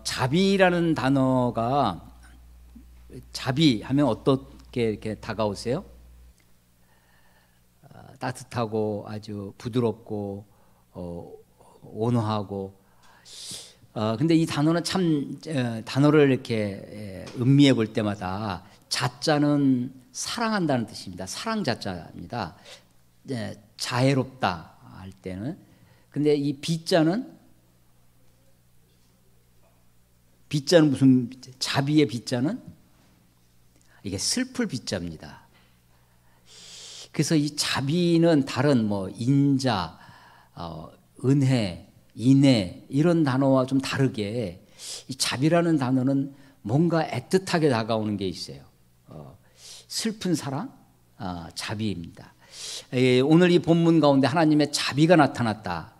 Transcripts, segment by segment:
자비라는 단어가 자비하면 어떻게 이렇게 다가오세요? 따뜻하고 아주 부드럽고 온화하고. 근데 이 단어는 참 단어를 이렇게 음미해 볼 때마다 자자는 사랑한다는 뜻입니다. 사랑 자자입니다. 자애롭다 할 때는. 근데 이 비자는 무슨 자비의 비자는 이게 슬플 비자입니다. 그래서 이 자비는 다른 뭐 인자, 은혜, 인애 이런 단어와 좀 다르게 이 자비라는 단어는 뭔가 애틋하게 다가오는 게 있어요. 슬픈 사랑, 자비입니다. 오늘 이 본문 가운데 하나님의 자비가 나타났다.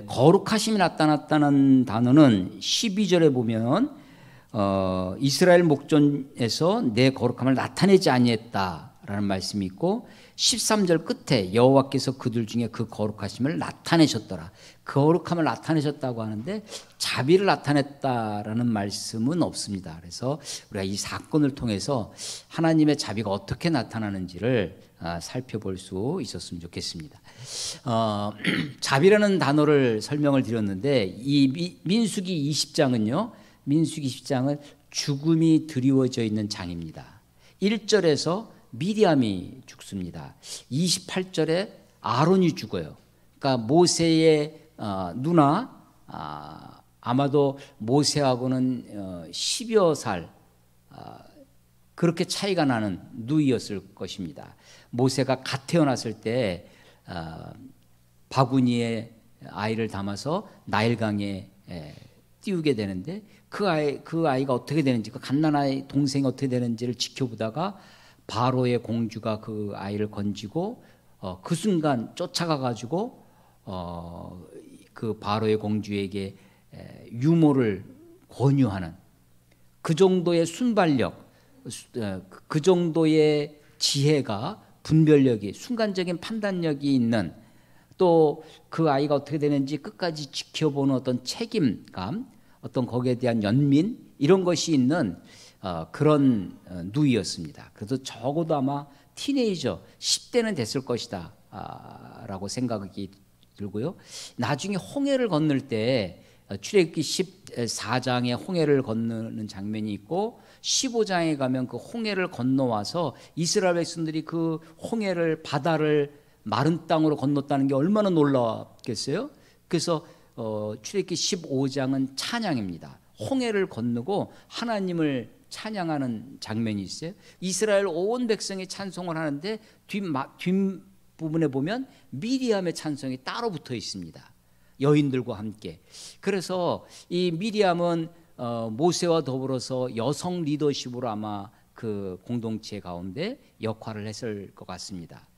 거룩하심이 나타났다는 단어는 12절에 보면 이스라엘 목전에서 내 거룩함을 나타내지 아니했다라는 말씀이 있고 13절 끝에 여호와께서 그들 중에 그 거룩하심을 나타내셨더라. 거룩함을 나타내셨다고 하는데 자비를 나타냈다라는 말씀은 없습니다. 그래서 우리가 이 사건을 통해서 하나님의 자비가 어떻게 나타나는지를 살펴볼 수 있었으면 좋겠습니다. 자비라는 단어를 설명을 드렸는데 이 민수기 20장은요. 민수기 20장은 죽음이 드리워져 있는 장입니다. 1절에서 미리암이 죽습니다. 28절에 아론이 죽어요. 그러니까 모세의 누나, 아마도 모세하고는 10여 살 그렇게 차이가 나는 누이였을 것입니다. 모세가 갓 태어났을 때 바구니에 아이를 담아서 나일강에 띄우게 되는데 그 아이가 어떻게 되는지, 그 갓난아이 동생이 어떻게 되는지를 지켜보다가 바로의 공주가 그 아이를 건지고 그 순간 쫓아가 가지고 그 바로의 공주에게 유모를 권유하는 그 정도의 순발력, 그 정도의 지혜가, 분별력이, 순간적인 판단력이 있는, 또 그 아이가 어떻게 되는지 끝까지 지켜보는 어떤 책임감, 어떤 거기에 대한 연민, 이런 것이 있는 그런 누이였습니다. 그래서 적어도 아마 티네이저 10대는 됐을 것이다 라고 생각이 들고요. 나중에 홍해를 건널 때 출애굽기 14장에 홍해를 건너는 장면이 있고 15장에 가면 그 홍해를 건너와서 이스라엘 백성들이 그 홍해를, 바다를 마른 땅으로 건넜다는 게 얼마나 놀랍겠어요? 그래서 출애굽기 15장은 찬양입니다. 홍해를 건너고 하나님을 찬양하는 장면이 있어요. 이스라엘 온 백성이 찬송을 하는데 뒷부분에 보면 미리암의 찬송이 따로 붙어 있습니다. 여인들과 함께. 그래서 이 미리암은 모세와 더불어서 여성 리더십으로 아마 그 공동체 가운데 역할을 했을 것 같습니다.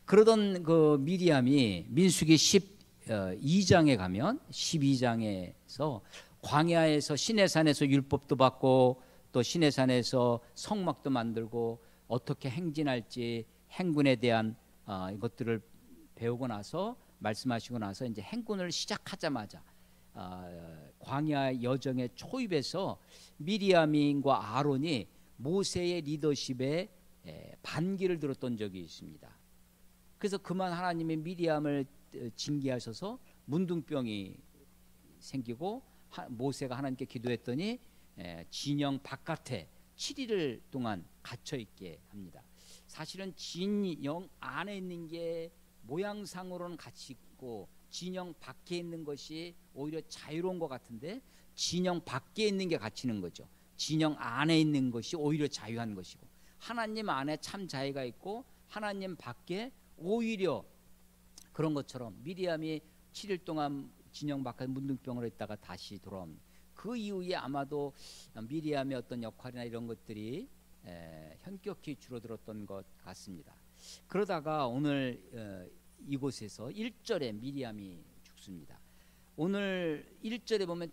그러던 그 미리암이 민수기 12장에 가면 12장에서 광야에서 시내산에서 율법도 받고 또 시내산에서 성막도 만들고 어떻게 행진할지 행군에 대한 이것들을 배우고 나서 말씀하시고 나서 이제 행군을 시작하자마자 광야 여정의 초입에서 미리암과 아론이 모세의 리더십에 반기를 들었던 적이 있습니다. 그래서 그만 하나님이 미리암을 징계하셔서 문둥병이 생기고 모세가 하나님께 기도했더니 진영 바깥에 7일 동안 갇혀 있게 합니다. 사실은 진영 안에 있는 게 모양상으로는 같이 있고 진영 밖에 있는 것이 오히려 자유로운 것 같은데 진영 밖에 있는 게 갇히는 거죠. 진영 안에 있는 것이 오히려 자유한 것이고 하나님 안에 참 자유가 있고 하나님 밖에 오히려 그런 것처럼 미리암이 7일 동안 진영 바깥에 문둥병으로 있다가 다시 돌아옵니다. 그 이후에 아마도 미리암의 어떤 역할이나 이런 것들이 현격히 줄어들었던 것 같습니다. 그러다가 오늘 이곳에서 1절에 미리암이 죽습니다. 오늘 1절에 보면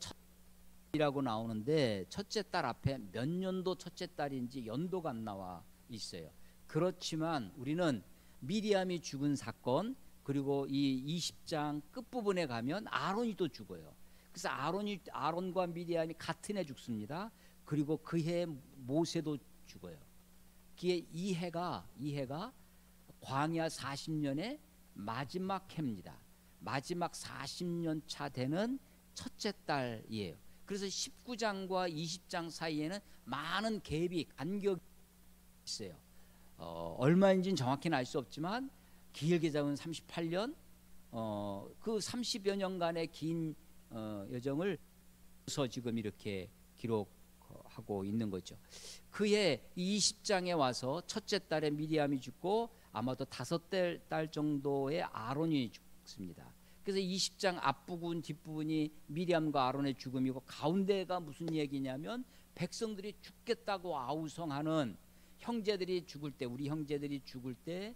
첫이라고 나오는데 첫째 딸 앞에 몇 년도 첫째 딸인지 연도가 안 나와 있어요. 그렇지만 우리는 미리암이 죽은 사건, 그리고 이 20장 끝부분에 가면 아론이 또 죽어요. 그래서 아론과 미리암이 같은 해 죽습니다. 그리고 그 해에 모세도 죽어요. 이 해가 광야 40년의 마지막 해입니다. 마지막 40년 차 되는 첫째 달이에요. 그래서 19장과 20장 사이에는 많은 갭이 간격이 있어요. 얼마인지는 정확히는 알 수 없지만 길게 잡으면 38년, 그 30여 년간의 긴 여정을 지금 이렇게 기록하고 있는 거죠. 그해 20장에 와서 첫째 달에 미리암이 죽고 아마도 5달 정도의 아론이 죽습니다. 그래서 20장 앞부분 뒷부분이 미리암과 아론의 죽음이고, 가운데가 무슨 얘기냐면 백성들이 죽겠다고 아우성하는 형제들이 죽을 때, 우리 형제들이 죽을 때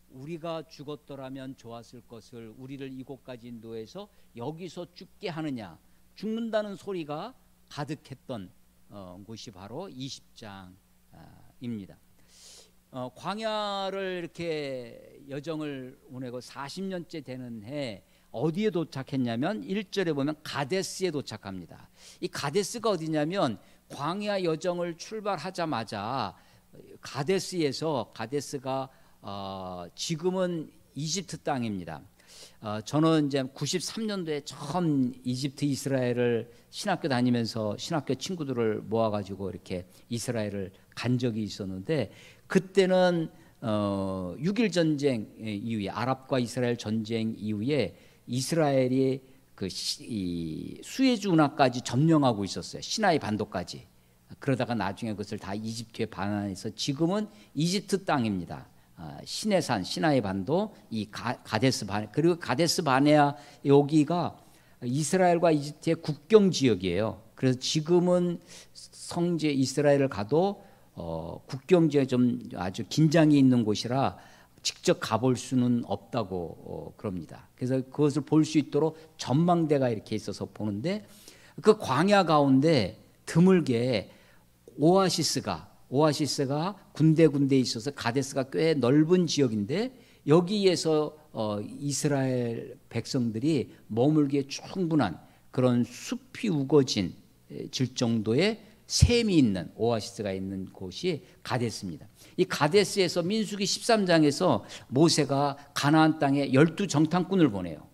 우리가 죽었더라면 좋았을 것을 우리를 이곳까지 인도해서 여기서 죽게 하느냐, 죽는다는 소리가 가득했던 곳이 바로 20장입니다. 광야를 이렇게 여정을 보내고 40년째 되는 해 어디에 도착했냐면 1절에 보면 가데스에 도착합니다. 이 가데스가 어디냐면 광야 여정을 출발하자마자 가데스가 지금은 이집트 땅입니다. 저는 이제 93년도에 처음 이집트 이스라엘을 신학교 다니면서 신학교 친구들을 모아가지고 이렇게 이스라엘을 간 적이 있었는데, 그때는 6.1 전쟁 이후에, 아랍과 이스라엘 전쟁 이후에 이스라엘이 수에즈 운하까지 점령하고 있었어요. 시나이 반도까지. 그러다가 나중에 그것을 다 이집트에 반환해서 지금은 이집트 땅입니다. 시내산, 시나이 반도, 이 가데스 바네, 그리고 가데스 바네아 여기가 이스라엘과 이집트의 국경 지역이에요. 그래서 지금은 성지 이스라엘을 가도 국경 지역에 좀 아주 긴장이 있는 곳이라 직접 가볼 수는 없다고 그럽니다. 그래서 그것을 볼 수 있도록 전망대가 이렇게 있어서 보는데, 그 광야 가운데 드물게 오아시스가 군데군데 있어서 가데스가 꽤 넓은 지역인데, 여기에서 이스라엘 백성들이 머물기에 충분한 그런 숲이 우거진 질 정도의 샘이 있는 오아시스가 있는 곳이 가데스입니다. 이 가데스에서 민수기 13장에서 모세가 가나안 땅에 12정탐꾼을 보내요.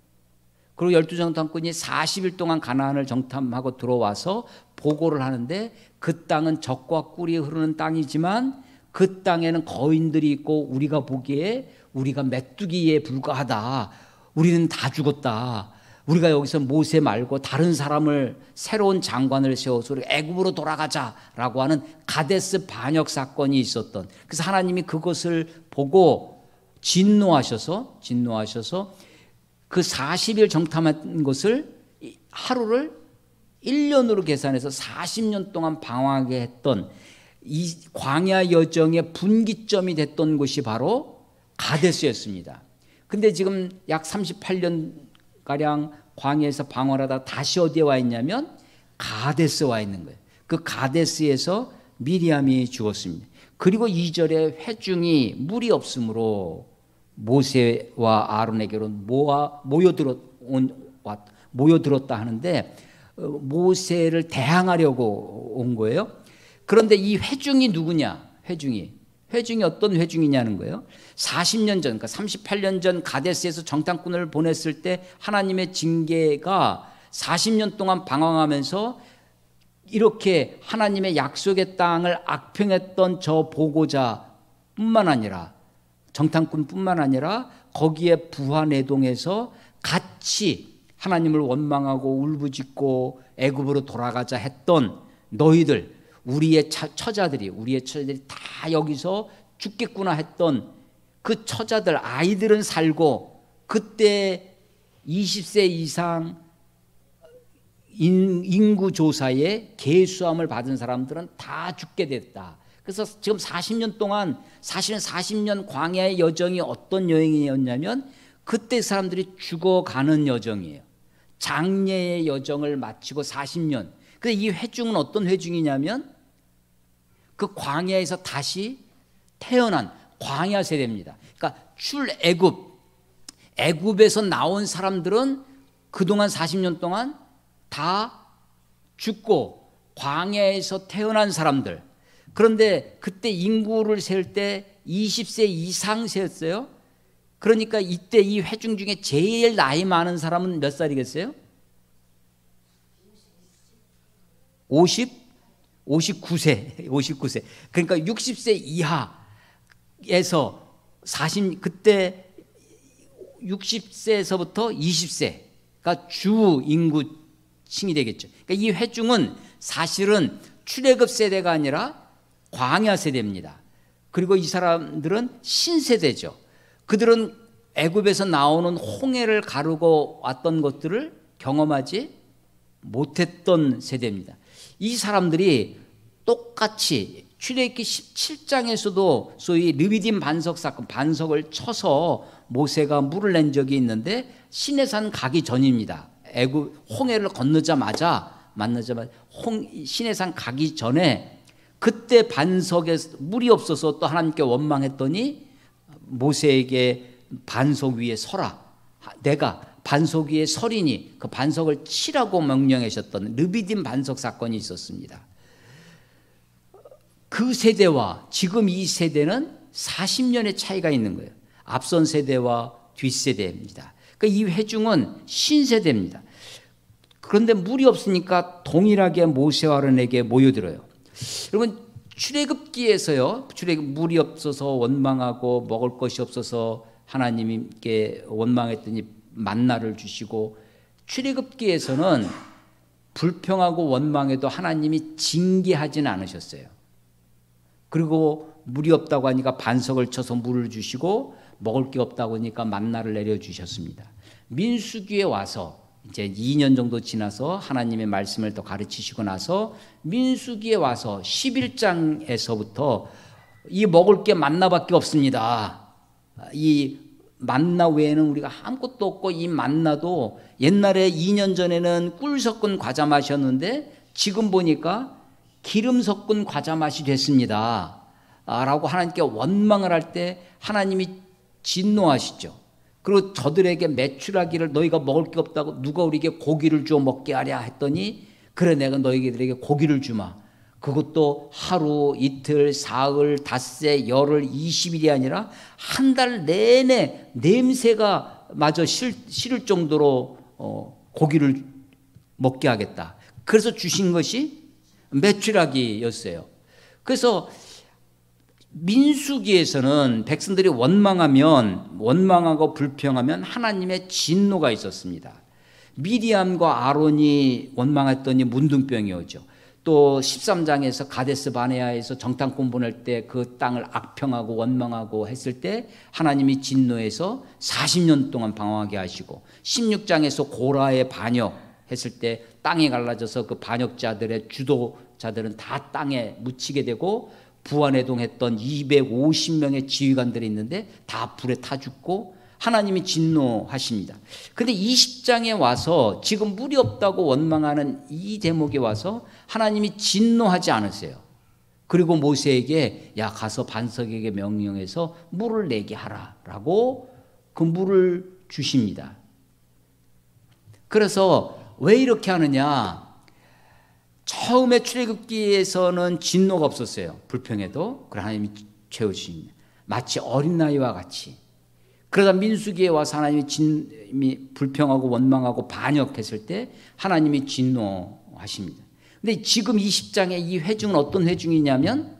그리고 12정탐꾼이 40일 동안 가나안을 정탐하고 들어와서 보고를 하는데, 그 땅은 젖과 꿀이 흐르는 땅이지만 그 땅에는 거인들이 있고 우리가 보기에 우리가 메뚜기에 불과하다. 우리는 다 죽었다. 우리가 여기서 모세 말고 다른 사람을, 새로운 장관을 세워서 애굽으로 돌아가자라고 하는 가데스 반역 사건이 있었던, 그래서 하나님이 그것을 보고 진노하셔서 그 40일 정탐한 것을 하루를 1년으로 계산해서 40년 동안 방황하게 했던 이 광야 여정의 분기점이 됐던 곳이 바로 가데스였습니다. 근데 지금 약 38년가량 광야에서 방황하다 다시 어디에 와 있냐면 가데스에 와 있는 거예요. 그 가데스에서 미리암이 죽었습니다. 그리고 2절에 회중이 물이 없으므로 모세와 아론에게로 모여들었다 하는데, 모세를 대항하려고 온 거예요. 그런데 이 회중이 누구냐? 회중이 어떤 회중이냐는 거예요. 40년 전, 그러니까 38년 전 가데스에서 정탐꾼을 보냈을 때 하나님의 징계가 40년 동안 방황하면서 이렇게 하나님의 약속의 땅을 악평했던 저 보고자뿐만 아니라, 정탐꾼뿐만 아니라 거기에 부하내동에서 같이 하나님을 원망하고 울부짖고 애굽으로 돌아가자 했던 너희들, 우리의 처자들이 다 여기서 죽겠구나 했던 그 처자들, 아이들은 살고, 그때 20세 이상 인구 조사에 계수함을 받은 사람들은 다 죽게 됐다. 그래서 지금 40년 동안, 사실은 40년 광야의 여정이 어떤 여행이었냐면 그때 사람들이 죽어가는 여정이에요. 장례의 여정을 마치고 40년. 근데 이 회중은 어떤 회중이냐면 그 광야에서 다시 태어난 광야 세대입니다. 그러니까 애굽에서 나온 사람들은 그동안 40년 동안 다 죽고 광야에서 태어난 사람들. 그런데 그때 인구를 세울 때 20세 이상 세웠어요. 그러니까 이때 이 회중 중에 제일 나이 많은 사람은 몇 살이겠어요? 59세. 59세. 그러니까 60세 이하에서 그때 60세에서부터 20세가 주 인구층이 되겠죠. 그러니까 이 회중은 사실은 출애굽 세대가 아니라 광야 세대입니다. 그리고 이 사람들은 신세대죠. 그들은 애굽에서 나오는 홍해를 가르고 왔던 것들을 경험하지 못했던 세대입니다. 이 사람들이 똑같이 출애굽기 17장에서도 소위 르비딤 반석 사건, 반석을 쳐서 모세가 물을 낸 적이 있는데 시내산 가기 전입니다. 애굽 홍해를 건너자마자 시내산 가기 전에 그때 반석에 물이 없어서 또 하나님께 원망했더니 모세에게 반석 위에 서라. 내가 반석 위에 서리니 그 반석을 치라고 명령하셨던 르비딤 반석 사건이 있었습니다. 그 세대와 지금 이 세대는 40년의 차이가 있는 거예요. 앞선 세대와 뒷세대입니다. 그러니까 이 회중은 신세대입니다. 그런데 물이 없으니까 동일하게 모세와 아론에게 모여들어요. 여러분 출애굽기에서요. 물이 없어서 원망하고 먹을 것이 없어서 하나님께 원망했더니 만나를 주시고, 출애굽기에서는 불평하고 원망해도 하나님이 징계하지는 않으셨어요. 그리고 물이 없다고 하니까 반석을 쳐서 물을 주시고 먹을 게 없다고 하니까 만나를 내려주셨습니다. 민수기에 와서 이제 2년 정도 지나서 하나님의 말씀을 또 가르치시고 나서 민수기에 와서 11장에서부터 이 먹을 게 만나밖에 없습니다. 이 만나 외에는 우리가 아무것도 없고, 이 만나도 옛날에 2년 전에는 꿀 섞은 과자 맛이었는데 지금 보니까 기름 섞은 과자 맛이 됐습니다 라고 하나님께 원망을 할 때 하나님이 진노하시죠. 그리고 저들에게 매출하기를 너희가 먹을 게 없다고 누가 우리에게 고기를 주어 먹게 하랴 했더니, 그래 내가 너희들에게 고기를 주마. 그것도 하루, 이틀, 사흘, 닷새, 열흘, 20일이 아니라 한 달 내내 냄새가 마저 싫을 정도로 고기를 먹게 하겠다. 그래서 주신 것이 매출하기였어요. 그래서 민수기에서는 백성들이 원망하고 불평하면 하나님의 진노가 있었습니다. 미디암과 아론이 원망했더니 문둥병이 오죠. 또 13장에서 가데스 바네아에서 정탐꾼 보낼 때 그 땅을 악평하고 원망하고 했을 때 하나님이 진노해서 40년 동안 방황하게 하시고, 16장에서 고라의 반역했을 때 땅이 갈라져서 그 반역자들의 주도자들은 다 땅에 묻히게 되고, 부안해동했던 250명의 지휘관들이 있는데 다 불에 타 죽고 하나님이 진노하십니다. 그런데 20장에 와서 지금 물이 없다고 원망하는 이 대목에 와서 하나님이 진노하지 않으세요. 그리고 모세에게 야 가서 반석에게 명령해서 물을 내게 하라 라고 그 물을 주십니다. 그래서 왜 이렇게 하느냐, 처음에 출애굽기에서는 진노가 없었어요. 불평해도 그래 하나님이 채워주십니다. 마치 어린 나이와 같이. 그러다 민수기에 와서 하나님이 불평하고 원망하고 반역했을 때 하나님이 진노하십니다. 근데 지금 20장의 이 회중은 어떤 회중이냐면,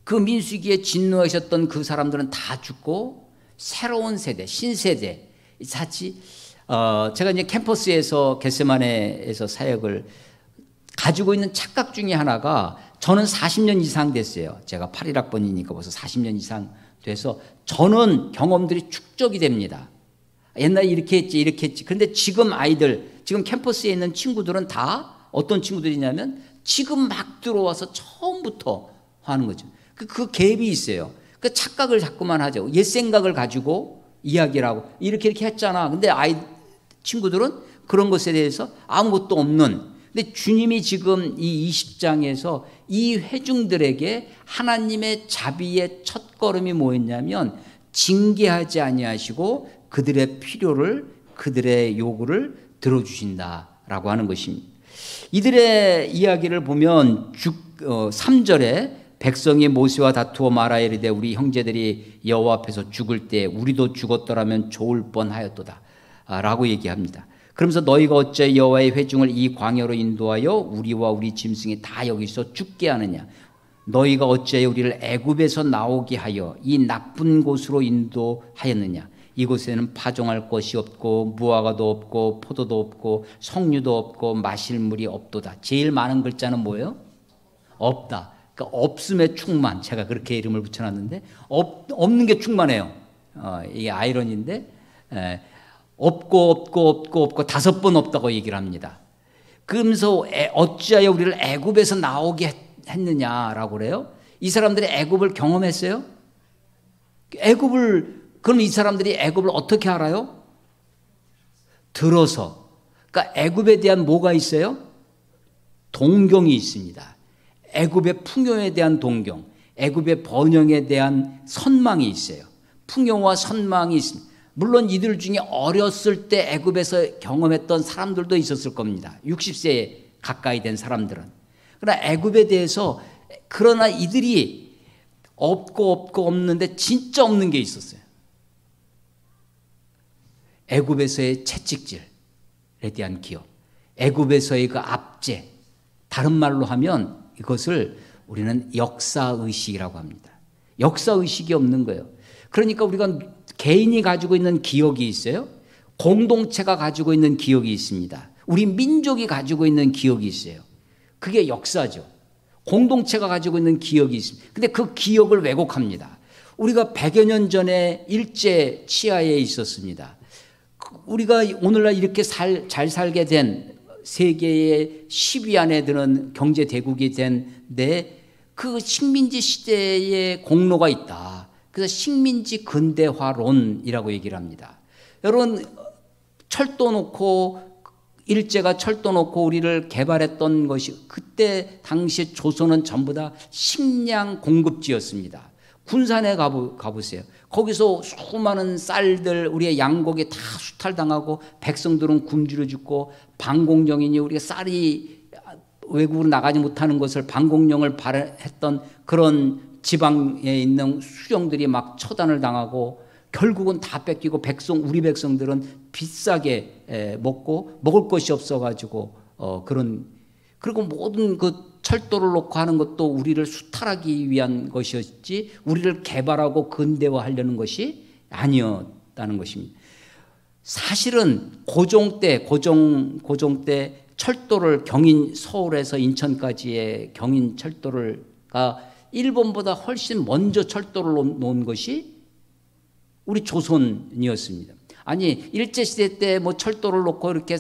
그 민수기에 진노하셨던 그 사람들은 다 죽고 새로운 세대, 신세대, 제가 이제 캠퍼스에서 겟세마네에서 사역을 가지고 있는 착각 중에 하나가, 저는 40년 이상 됐어요. 제가 81학번이니까 벌써 40년 이상 돼서 저는 경험들이 축적이 됩니다. 옛날에 이렇게 했지. 그런데 지금 아이들, 지금 캠퍼스에 있는 친구들은 다 어떤 친구들이냐면 지금 막 들어와서 처음부터 하는 거죠. 그 갭이 있어요. 그 착각을 자꾸만 하죠. 옛 생각을 가지고 이야기를 하고 이렇게 했잖아. 근데 친구들은 그런 것에 대해서 아무것도 없는. 근데 주님이 지금 이 20장에서 이 회중들에게 하나님의 자비의 첫걸음이 뭐였냐면, 징계하지 아니하시고 그들의 필요를, 그들의 요구를 들어주신다 라고 하는 것입니다. 이들의 이야기를 보면 3절에 백성이 모세와 다투어 말하여 이르되 우리 형제들이 여호와 앞에서 죽을 때 우리도 죽었더라면 좋을 뻔하였도다 라고 얘기합니다. 그러면서 너희가 어째 여호와의 회중을 이 광야로 인도하여 우리와 우리 짐승이 다 여기서 죽게 하느냐. 너희가 어째 우리를 애굽에서 나오게 하여 이 나쁜 곳으로 인도하였느냐. 이곳에는 파종할 것이 없고 무화과도 없고 포도도 없고 석류도 없고 마실 물이 없도다. 제일 많은 글자는 뭐예요? 없다. 그러니까 없음의 충만. 제가 그렇게 이름을 붙여놨는데 없는 게 충만해요. 이게 아이러니인데 없고 5번 없다고 얘기를 합니다. 그러면서 어찌하여 우리를 애굽에서 나오게 했느냐라고 그래요. 이 사람들이 애굽을 경험했어요? 그럼 이 사람들이 애굽을 어떻게 알아요? 들어서. 그러니까 애굽에 대한 뭐가 있어요? 동경이 있습니다. 애굽의 풍요에 대한 동경, 애굽의 번영에 대한 선망이 있어요. 풍요와 선망이 있습니다. 물론 이들 중에 어렸을 때 애굽에서 경험했던 사람들도 있었을 겁니다. 60세에 가까이 된 사람들은. 그러나 애굽에 대해서 그러나 이들이 없고 없는데 진짜 없는 게 있었어요. 애굽에서의 채찍질에 대한 기억, 애굽에서의 그 압제, 다른 말로 하면 이것을 우리는 역사의식이라고 합니다. 역사의식이 없는 거예요. 그러니까 우리가 개인이 가지고 있는 기억이 있어요. 공동체가 가지고 있는 기억이 있습니다. 우리 민족이 가지고 있는 기억이 있어요. 그게 역사죠. 공동체가 가지고 있는 기억이 있습니다. 근데 그 기억을 왜곡합니다. 우리가 100여 년 전에 일제 치하에 있었습니다. 우리가 오늘날 이렇게 잘 살게 된 세계의 10위 안에 드는 경제 대국이 된데 그 식민지 시대의 공로가 있다. 그래서 식민지 근대화론이라고 얘기를 합니다. 여러분 철도 놓고 일제가 철도 놓고 우리를 개발했던 것이 그때 당시 조선은 전부 다 식량 공급지였습니다. 군산에 가보세요. 거기서 수많은 쌀들 우리의 양곡이 다 수탈당하고 백성들은 굶주려 죽고 방공령이니 우리가 쌀이 외국으로 나가지 못하는 것을 방공령을 발했던 그런 지방에 있는 수령들이 막 처단을 당하고 결국은 다 뺏기고 우리 백성들은 비싸게 먹고 먹을 것이 없어가지고 그리고 모든 그 철도를 놓고 하는 것도 우리를 수탈하기 위한 것이었지 우리를 개발하고 근대화하려는 것이 아니었다는 것입니다. 사실은 고종 때 철도를 서울에서 인천까지의 경인 철도가 일본보다 훨씬 먼저 철도를 놓은 것이 우리 조선이었습니다. 아니 일제시대 때 뭐 철도를 놓고 이렇게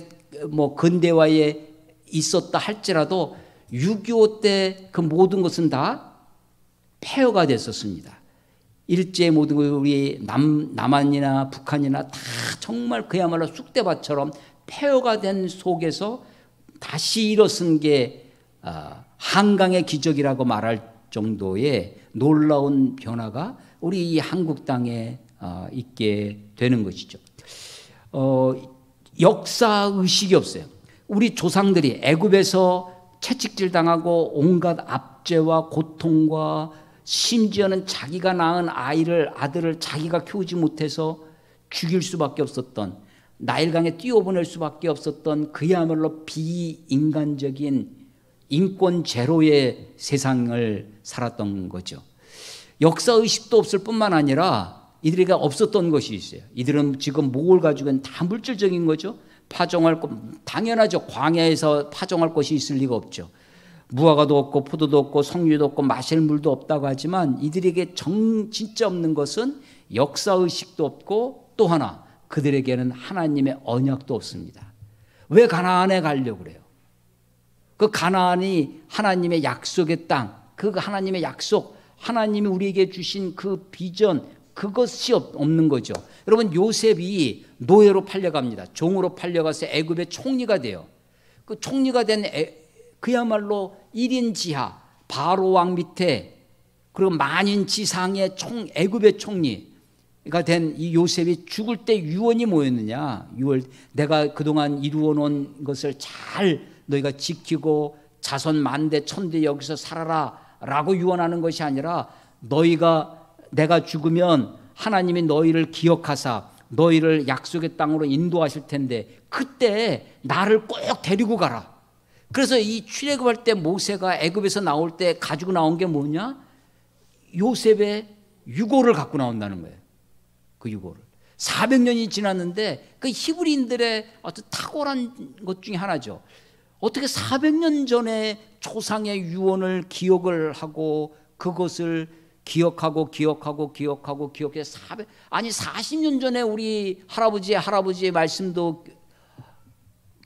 뭐 근대화에 있었다 할지라도 6.25 때 그 모든 것은 다 폐허가 됐었습니다. 일제 모든 것 우리 남한이나 북한이나 다 정말 그야말로 쑥대밭처럼 폐허가 된 속에서 다시 일어선 게 한강의 기적이라고 말할 정도의 놀라운 변화가 우리 이 한국 땅에 있게 되는 것이죠. 역사의식이 없어요. 우리 조상들이 애굽에서 채찍질 당하고 온갖 압제와 고통과 심지어는 자기가 낳은 아들을 자기가 키우지 못해서 죽일 수밖에 없었던 나일강에 띄워보낼 수밖에 없었던 그야말로 비인간적인 인권 제로의 세상을 살았던 거죠. 역사의식도 없을 뿐만 아니라 이들에게 없었던 것이 있어요. 이들은 지금 뭘 가지고 있는 다 물질적인 거죠. 파종할 것 당연하죠. 광야에서 파종할 것이 있을 리가 없죠. 무화과도 없고 포도도 없고 석류도 없고 마실 물도 없다고 하지만 이들에게 진짜 없는 것은 역사의식도 없고 또 하나 그들에게는 하나님의 언약도 없습니다. 왜 가나안에 가려고 그래요? 그 가나안이 하나님의 약속의 땅, 그 하나님의 약속, 하나님이 우리에게 주신 그 비전, 그것이 없는 거죠. 여러분 요셉이 노예로 팔려갑니다. 종으로 팔려가서 애굽의 총리가 돼요. 그 총리가 된 그야말로 1인 지하 바로 왕 밑에 그리고 만인 지상의 애굽의 총리 된 이 요셉이 죽을 때 유언이 뭐였느냐? 내가 그동안 이루어 놓은 것을 잘 너희가 지키고 자손 만대 천대 여기서 살아라 라고 유언하는 것이 아니라 내가 죽으면 하나님이 너희를 기억하사 너희를 약속의 땅으로 인도하실 텐데 그때 나를 꼭 데리고 가라. 그래서 이 출애굽할 때 모세가 애굽에서 나올 때 가지고 나온 게 뭐냐? 요셉의 유고를 갖고 나온다는 거예요. 그 유고를. 400년이 지났는데 그 히브리인들의 어떤 탁월한 것 중에 하나죠. 어떻게 400년 전에 조상의 유언을 기억을 하고 그것을 기억해서 40년 전에 우리 할아버지의 말씀도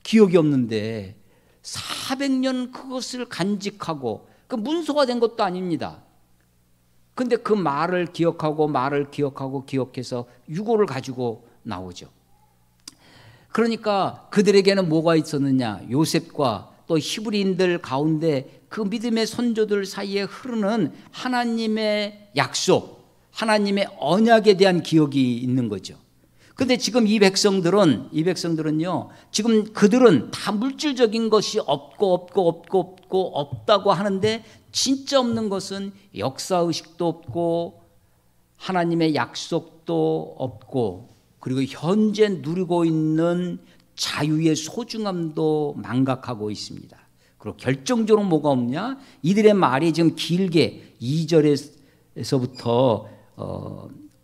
기억이 없는데 400년 그것을 간직하고 그 문서가 된 것도 아닙니다. 근데 그 말을 기억해서 유고를 가지고 나오죠. 그러니까 그들에게는 뭐가 있었느냐? 요셉과 또 히브리인들 가운데 그 믿음의 선조들 사이에 흐르는 하나님의 약속, 하나님의 언약에 대한 기억이 있는 거죠. 근데 지금 이 백성들은요, 지금 그들은 다 물질적인 것이 없다고 하는데 진짜 없는 것은 역사의식도 없고 하나님의 약속도 없고 그리고 현재 누리고 있는 자유의 소중함도 망각하고 있습니다. 그리고 결정적으로 뭐가 없냐? 이들의 말이 지금 길게 2절에서부터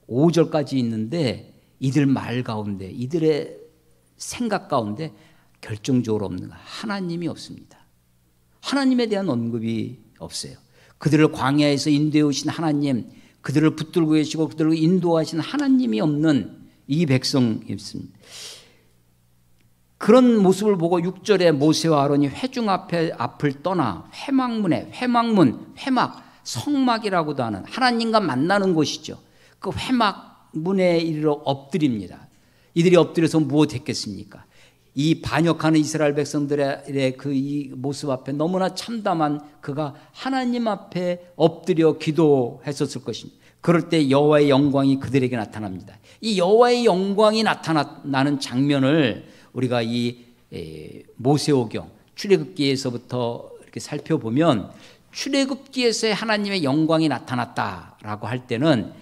5절까지 있는데 이들 말 가운데 이들의 생각 가운데 결정적으로 없는 거 하나님이 없습니다. 하나님에 대한 언급이 없어요. 그들을 광야에서 인도해 오신 하나님, 그들을 붙들고 계시고 그들을 인도하신 하나님이 없는 이 백성이었습니다. 그런 모습을 보고 6절에 모세와 아론이 회중 앞을 떠나 회막, 성막이라고도 하는 하나님과 만나는 곳이죠. 그 회막문에 이르러 엎드립니다. 이들이 엎드려서 무엇했겠습니까? 이 반역하는 이스라엘 백성들의 그 이 모습 앞에 너무나 참담한 그가 하나님 앞에 엎드려 기도했었을 것입니다. 그럴 때 여호와의 영광이 그들에게 나타납니다. 이 여호와의 영광이 나타나는 장면을 우리가 이 모세오경 출애굽기에서부터 이렇게 살펴보면 출애굽기에서의 하나님의 영광이 나타났다라고 할 때는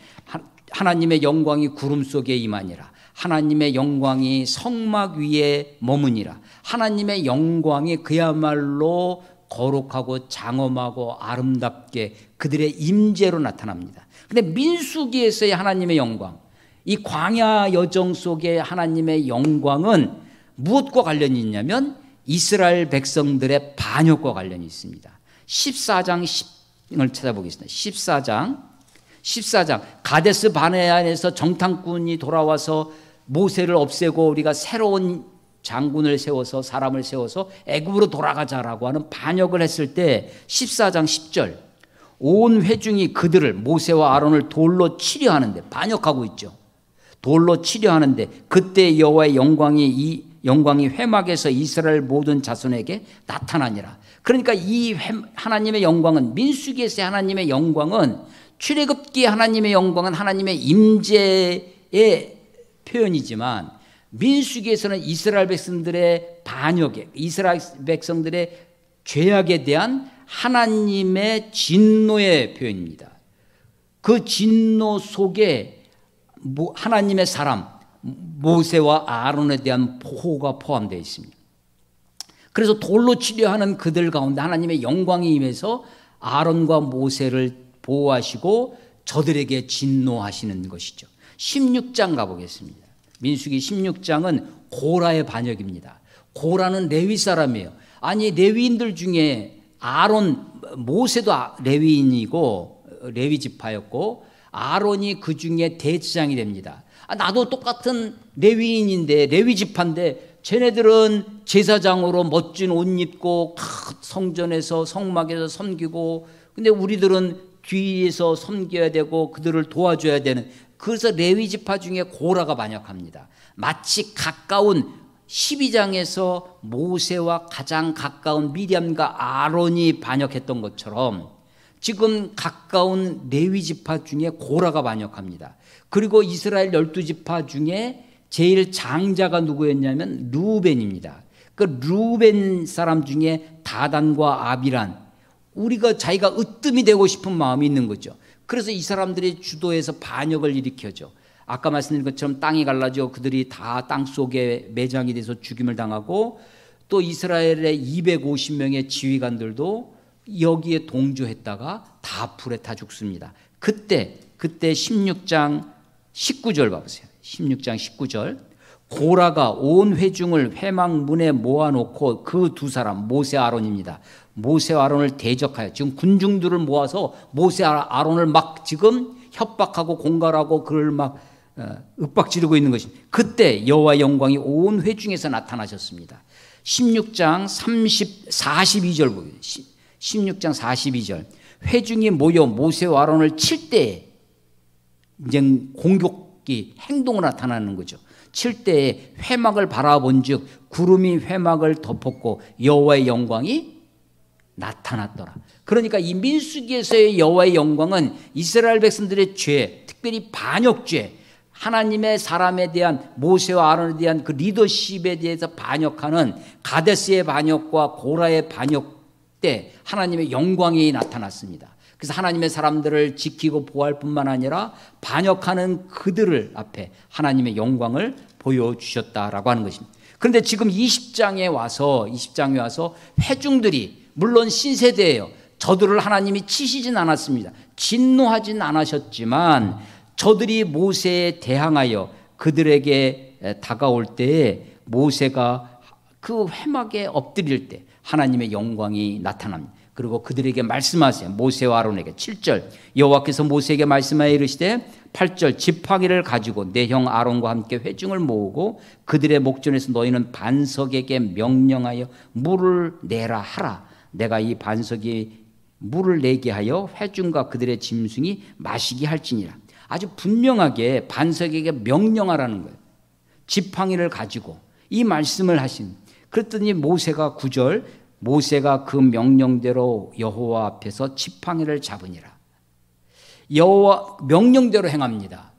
하나님의 영광이 구름 속에 임하니라, 하나님의 영광이 성막 위에 머무니라, 하나님의 영광이 그야말로 거룩하고 장엄하고 아름답게 그들의 임재로 나타납니다. 근데 민수기에서의 하나님의 영광, 이 광야 여정 속의 하나님의 영광은 무엇과 관련이 있냐면 이스라엘 백성들의 반역과 관련이 있습니다. 14장 10을 찾아보겠습니다. 14장 가데스 바네안에서 정탐꾼이 돌아와서 모세를 없애고 우리가 새로운 장군을 세워서 사람을 세워서 애굽으로 돌아가자라고 하는 반역을 했을 때 14장 10절 온 회중이 그들을 모세와 아론을 돌로 치려 하는데 반역하고 있죠. 돌로 치려 하는데 그때 여호와의 영광이 회막에서 이스라엘 모든 자손에게 나타나니라. 그러니까 이 하나님의 영광은 민수기에서의 하나님의 영광은 출애굽기의 하나님의 영광은 하나님의 임재의 표현이지만 민수기에서는 이스라엘 백성들의 반역에 이스라엘 백성들의 죄악에 대한 하나님의 진노의 표현입니다. 그 진노 속에 하나님의 사람 모세와 아론에 대한 보호가 포함되어 있습니다. 그래서 돌로 치려하는 그들 가운데 하나님의 영광이 임해서 아론과 모세를 보호하시고 저들에게 진노하시는 것이죠. 16장 가보겠습니다. 민수기 16장은 고라의 반역입니다. 고라는 레위 사람이에요. 아니 레위인들 중에 모세도 레위인이고 레위 지파였고 아론이 그 중에 대제사장이 됩니다. 나도 똑같은 레위인인데 레위 지파인데 쟤네들은 제사장으로 멋진 옷 입고 성전에서 성막에서 섬기고 근데 우리들은 뒤에서 섬겨야 되고 그들을 도와줘야 되는 그래서 레위 지파 중에 고라가 반역합니다. 마치 가까운 12장에서 모세와 가장 가까운 미리암과 아론이 반역했던 것처럼 지금 가까운 레위 지파 중에 고라가 반역합니다. 그리고 이스라엘 12지파 중에 제일 장자가 누구였냐면 르우벤입니다. 그 르우벤 사람 중에 다단과 아비란, 우리가 자기가 으뜸이 되고 싶은 마음이 있는 거죠. 그래서 이 사람들이 주도해서 반역을 일으켜죠. 아까 말씀드린 것처럼 땅이 갈라져 그들이 다 땅속에 매장이 돼서 죽임을 당하고, 또 이스라엘의 250명의 지휘관들도 여기에 동조했다가 다 불에 타 죽습니다. 그때 16장 19절 봐보세요. 16장 19절. 고라가 온 회중을 회막문에 모아놓고 그 두 사람 모세 아론입니다. 모세와 아론을 대적하여, 지금 군중들을 모아서 모세 아론을 막 지금 협박하고 공갈하고 그를 막 윽박지르고 있는 것입니다. 그때 여호와의 영광이 온 회중에서 나타나셨습니다. 16장 42절 보세요. 16장 42절. 회중이 모여 모세와 아론을 칠 때에 이제 공격이 행동으로 나타나는 거죠. 칠 때에 회막을 바라본즉 구름이 회막을 덮었고 여호와의 영광이 나타났더라. 그러니까 이 민수기에서의 여호와의 영광은 이스라엘 백성들의 죄, 특별히 반역죄, 하나님의 사람에 대한, 모세와 아론에 대한 그 리더십에 대해서 반역하는 가데스의 반역과 고라의 반역 때 하나님의 영광이 나타났습니다. 그래서 하나님의 사람들을 지키고 보호할 뿐만 아니라 반역하는 그들을 앞에 하나님의 영광을 보여주셨다라고 하는 것입니다. 그런데 지금 20장에 와서 회중들이, 물론 신세대예요. 저들을 하나님이 치시진 않았습니다. 진노하진 않으셨지만 저들이 모세에 대항하여 그들에게 다가올 때에 모세가 그 회막에 엎드릴 때 하나님의 영광이 나타납니다. 그리고 그들에게 말씀하세요. 모세와 아론에게 7절. 여호와께서 모세에게 말씀하여 이르시되 8절. 지팡이를 가지고 내 형 아론과 함께 회중을 모으고 그들의 목전에서 너희는 반석에게 명령하여 물을 내라 하라. 내가 이 반석이 물을 내게 하여 회중과 그들의 짐승이 마시게 할지니라. 아주 분명하게 반석에게 명령하라는 거예요. 지팡이를 가지고 이 말씀을 하신. 그랬더니 모세가 9절. 모세가 그 명령대로 여호와 앞에서 지팡이를 잡으니라. 여호와 명령대로 행합니다.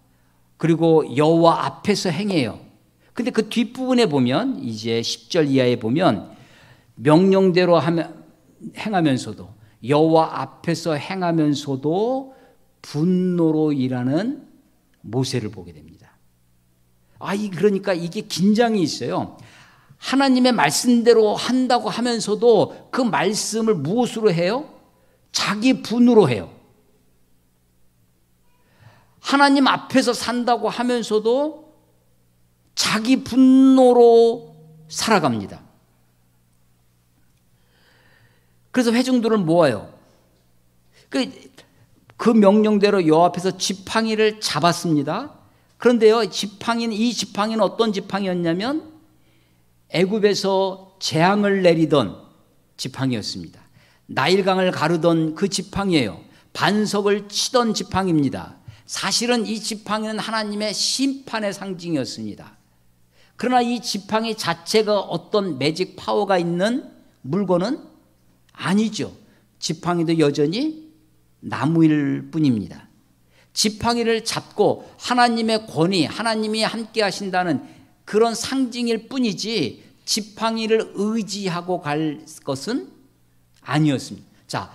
그리고 여호와 앞에서 행해요. 근데 그 뒷부분에 보면, 이제 10절 이하에 보면 명령대로 행하면서도, 여호와 앞에서 행하면서도 분노로 일하는 모세를 보게 됩니다. 그러니까 이게 긴장이 있어요. 하나님의 말씀대로 한다고 하면서도 그 말씀을 무엇으로 해요? 자기 분으로 해요. 하나님 앞에서 산다고 하면서도 자기 분노로 살아갑니다. 그래서 회중들을 모아요. 그 명령대로 여호와 앞에서 지팡이를 잡았습니다. 그런데요, 이 지팡이는 어떤 지팡이였냐면 애굽에서 재앙을 내리던 지팡이였습니다. 나일강을 가르던 그 지팡이예요. 반석을 치던 지팡이입니다. 사실은 이 지팡이는 하나님의 심판의 상징이었습니다. 그러나 이 지팡이 자체가 어떤 매직 파워가 있는 물건은 아니죠. 지팡이도 여전히 나무일 뿐입니다. 지팡이를 잡고 하나님의 권위, 하나님이 함께 하신다는 그런 상징일 뿐이지 지팡이를 의지하고 갈 것은 아니었습니다. 자,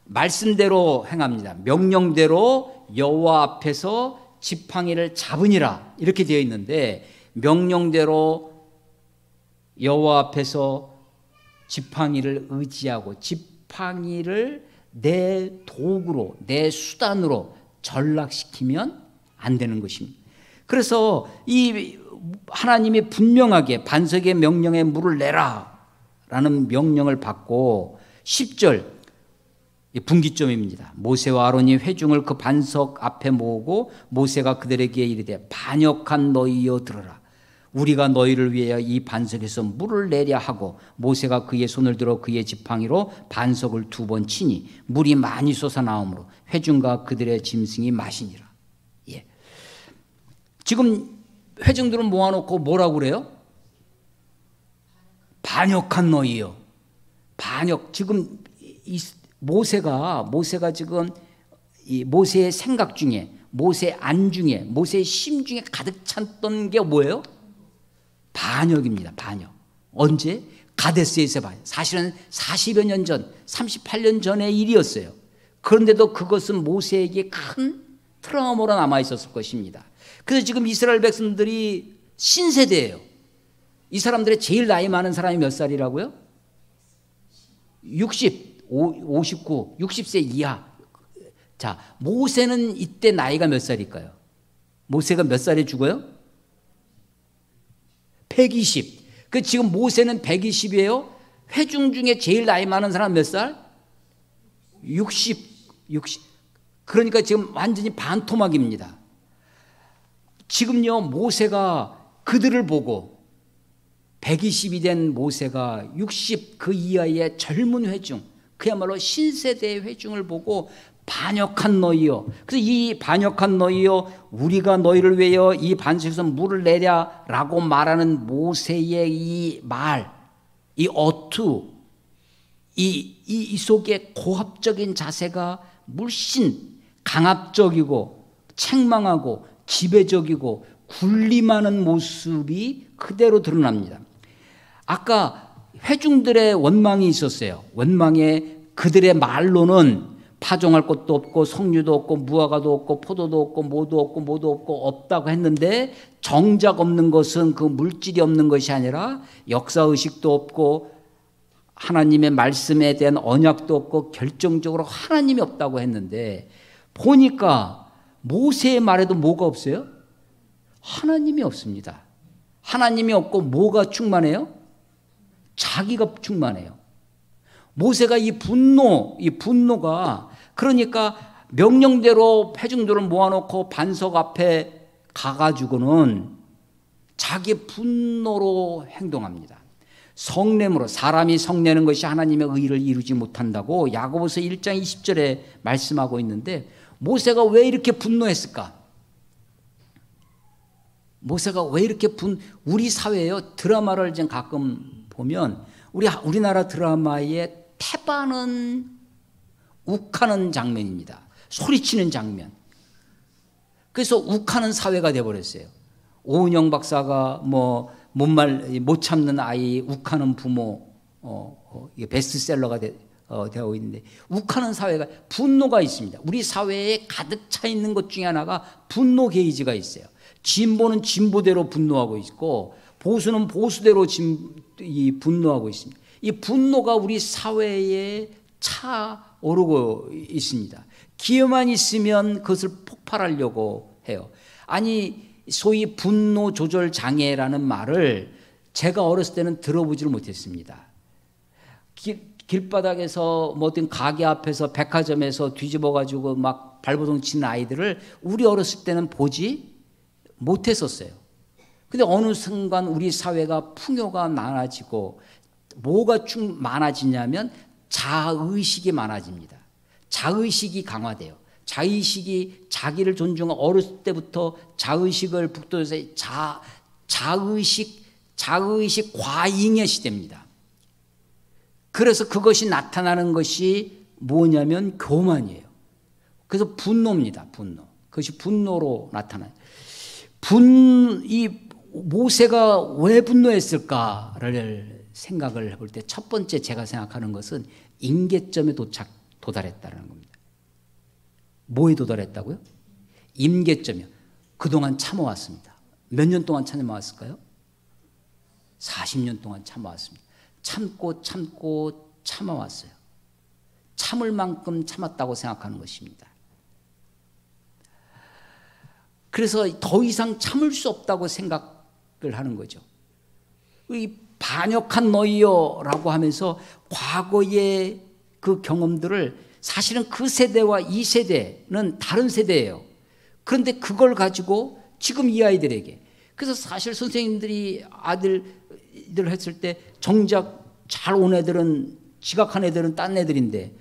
말씀대로 행합니다. 명령대로 여호와 앞에서 지팡이를 잡으니라 이렇게 되어 있는데, 명령대로 여호와 앞에서 지팡이를 의지하고 지팡이를 내 도구로, 내 수단으로 전락시키면 안 되는 것입니다. 그래서 이 하나님이 분명하게 반석의 명령에 물을 내라 라는 명령을 받고, 10절 분기점입니다. 모세와 아론이 회중을 그 반석 앞에 모으고 모세가 그들에게 이르되 반역한 너희여 들으라. 우리가 너희를 위하여 이 반석에서 물을 내려 하고, 모세가 그의 손을 들어 그의 지팡이로 반석을 2번 치니 물이 많이 솟아나오므로 회중과 그들의 짐승이 마시니라. 예. 지금 회중들은 모아놓고 뭐라고 그래요? 반역한 너희요. 반역. 지금 모세가 지금 이 모세의 생각 중에, 모세의 안 중에, 모세의 심 중에 가득 찼던 게 뭐예요? 반역입니다. 반역. 언제? 가데스에서 봐요. 사실은 40여 년 전, 38년 전의 일이었어요. 그런데도 그것은 모세에게 큰 트라우마로 남아있었을 것입니다. 그래서 지금 이스라엘 백성들이 신세대예요. 이 사람들의 제일 나이 많은 사람이 몇 살이라고요? 60, 59, 60세 이하. 자, 모세는 이때 나이가 몇 살일까요? 모세가 몇 살에 죽어요? 120. 그 지금 모세는 120이에요. 회중 중에 제일 나이 많은 사람 몇 살? 60. 그러니까 지금 완전히 반토막입니다. 지금요, 모세가 그들을 보고 120이 된 모세가 60 그 이하의 젊은 회중, 그야말로 신세대의 회중을 보고 반역한 너희여. 그래서 이 반역한 너희여, 우리가 너희를 위하여 이 반석에서 물을 내랴 라고 말하는 모세의 이 말, 이 어투, 이 속에 고압적인 자세가 물씬 강압적이고 책망하고 지배적이고 군림하는 모습이 그대로 드러납니다. 아까 회중들의 원망이 있었어요. 원망에 그들의 말로는 파종할 것도 없고 석류도 없고 무화과도 없고 포도도 없고 뭐도 없고 없다고 했는데, 정작 없는 것은 그 물질이 없는 것이 아니라 역사의식도 없고 하나님의 말씀에 대한 언약도 없고 결정적으로 하나님이 없다고 했는데, 보니까 모세의 말에도 뭐가 없어요? 하나님이 없습니다. 하나님이 없고 뭐가 충만해요? 자기가 충만해요. 모세가 이 분노가 그러니까 명령대로 회중들을 모아놓고 반석 앞에 가가지고는 자기 분노로 행동합니다. 성냄으로, 사람이 성내는 것이 하나님의 의를 이루지 못한다고 야고보서 1장 20절에 말씀하고 있는데, 모세가 왜 이렇게 분노했을까? 모세가 왜 이렇게 우리 사회에요, 드라마를 지금 가끔 보면 우리나라 드라마의 태반은 욱하는 장면입니다. 소리치는 장면. 그래서 욱하는 사회가 되어버렸어요. 오은영 박사가 못 참는 아이, 욱하는 부모, 이게 베스트셀러가 되어 있는데, 욱하는 사회가, 분노가 있습니다. 우리 사회에 가득 차 있는 것 중에 하나가 분노 게이지가 있어요. 진보는 진보대로 분노하고 있고, 보수는 보수대로 분노하고 있습니다. 이 분노가 우리 사회에 차오르고 있습니다. 기회만 있으면 그것을 폭발하려고 해요. 아니, 소위 분노 조절 장애라는 말을 제가 어렸을 때는 들어보지를 못했습니다. 길바닥에서 어떤 가게 앞에서 백화점에서 뒤집어가지고 막 발버둥 치는 아이들을 우리 어렸을 때는 보지 못했었어요. 근데 어느 순간 우리 사회가 풍요가 많아지고, 뭐가 많아지냐면 자의식이 많아집니다. 자의식이 강화돼요. 자의식이, 자기를 존중하고, 어렸을 때부터 자의식을 북돋아서 자의식 과잉의 시대입니다. 그래서 그것이 나타나는 것이 뭐냐면 교만이에요. 그래서 분노입니다. 분노. 그것이 분노로 나타나요. 이 모세가 왜 분노했을까를 생각을 해볼 때 첫 번째 제가 생각하는 것은 임계점에 도달했다는 겁니다. 뭐에 도달했다고요? 임계점이요. 그동안 참아왔습니다. 몇 년 동안 참아왔을까요? 40년 동안 참아왔습니다. 참고 참아왔어요. 참을 만큼 참았다고 생각하는 것입니다. 그래서 더 이상 참을 수 없다고 생각을 하는 거죠. 이 반역한 너희여 라고 하면서 과거의 그 경험들을, 사실은 그 세대와 이 세대는 다른 세대예요. 그런데 그걸 가지고 지금 이 아이들에게, 그래서 사실 선생님들이 아들들 했을 때 정작 잘 온 애들은, 지각한 애들은 딴 애들인데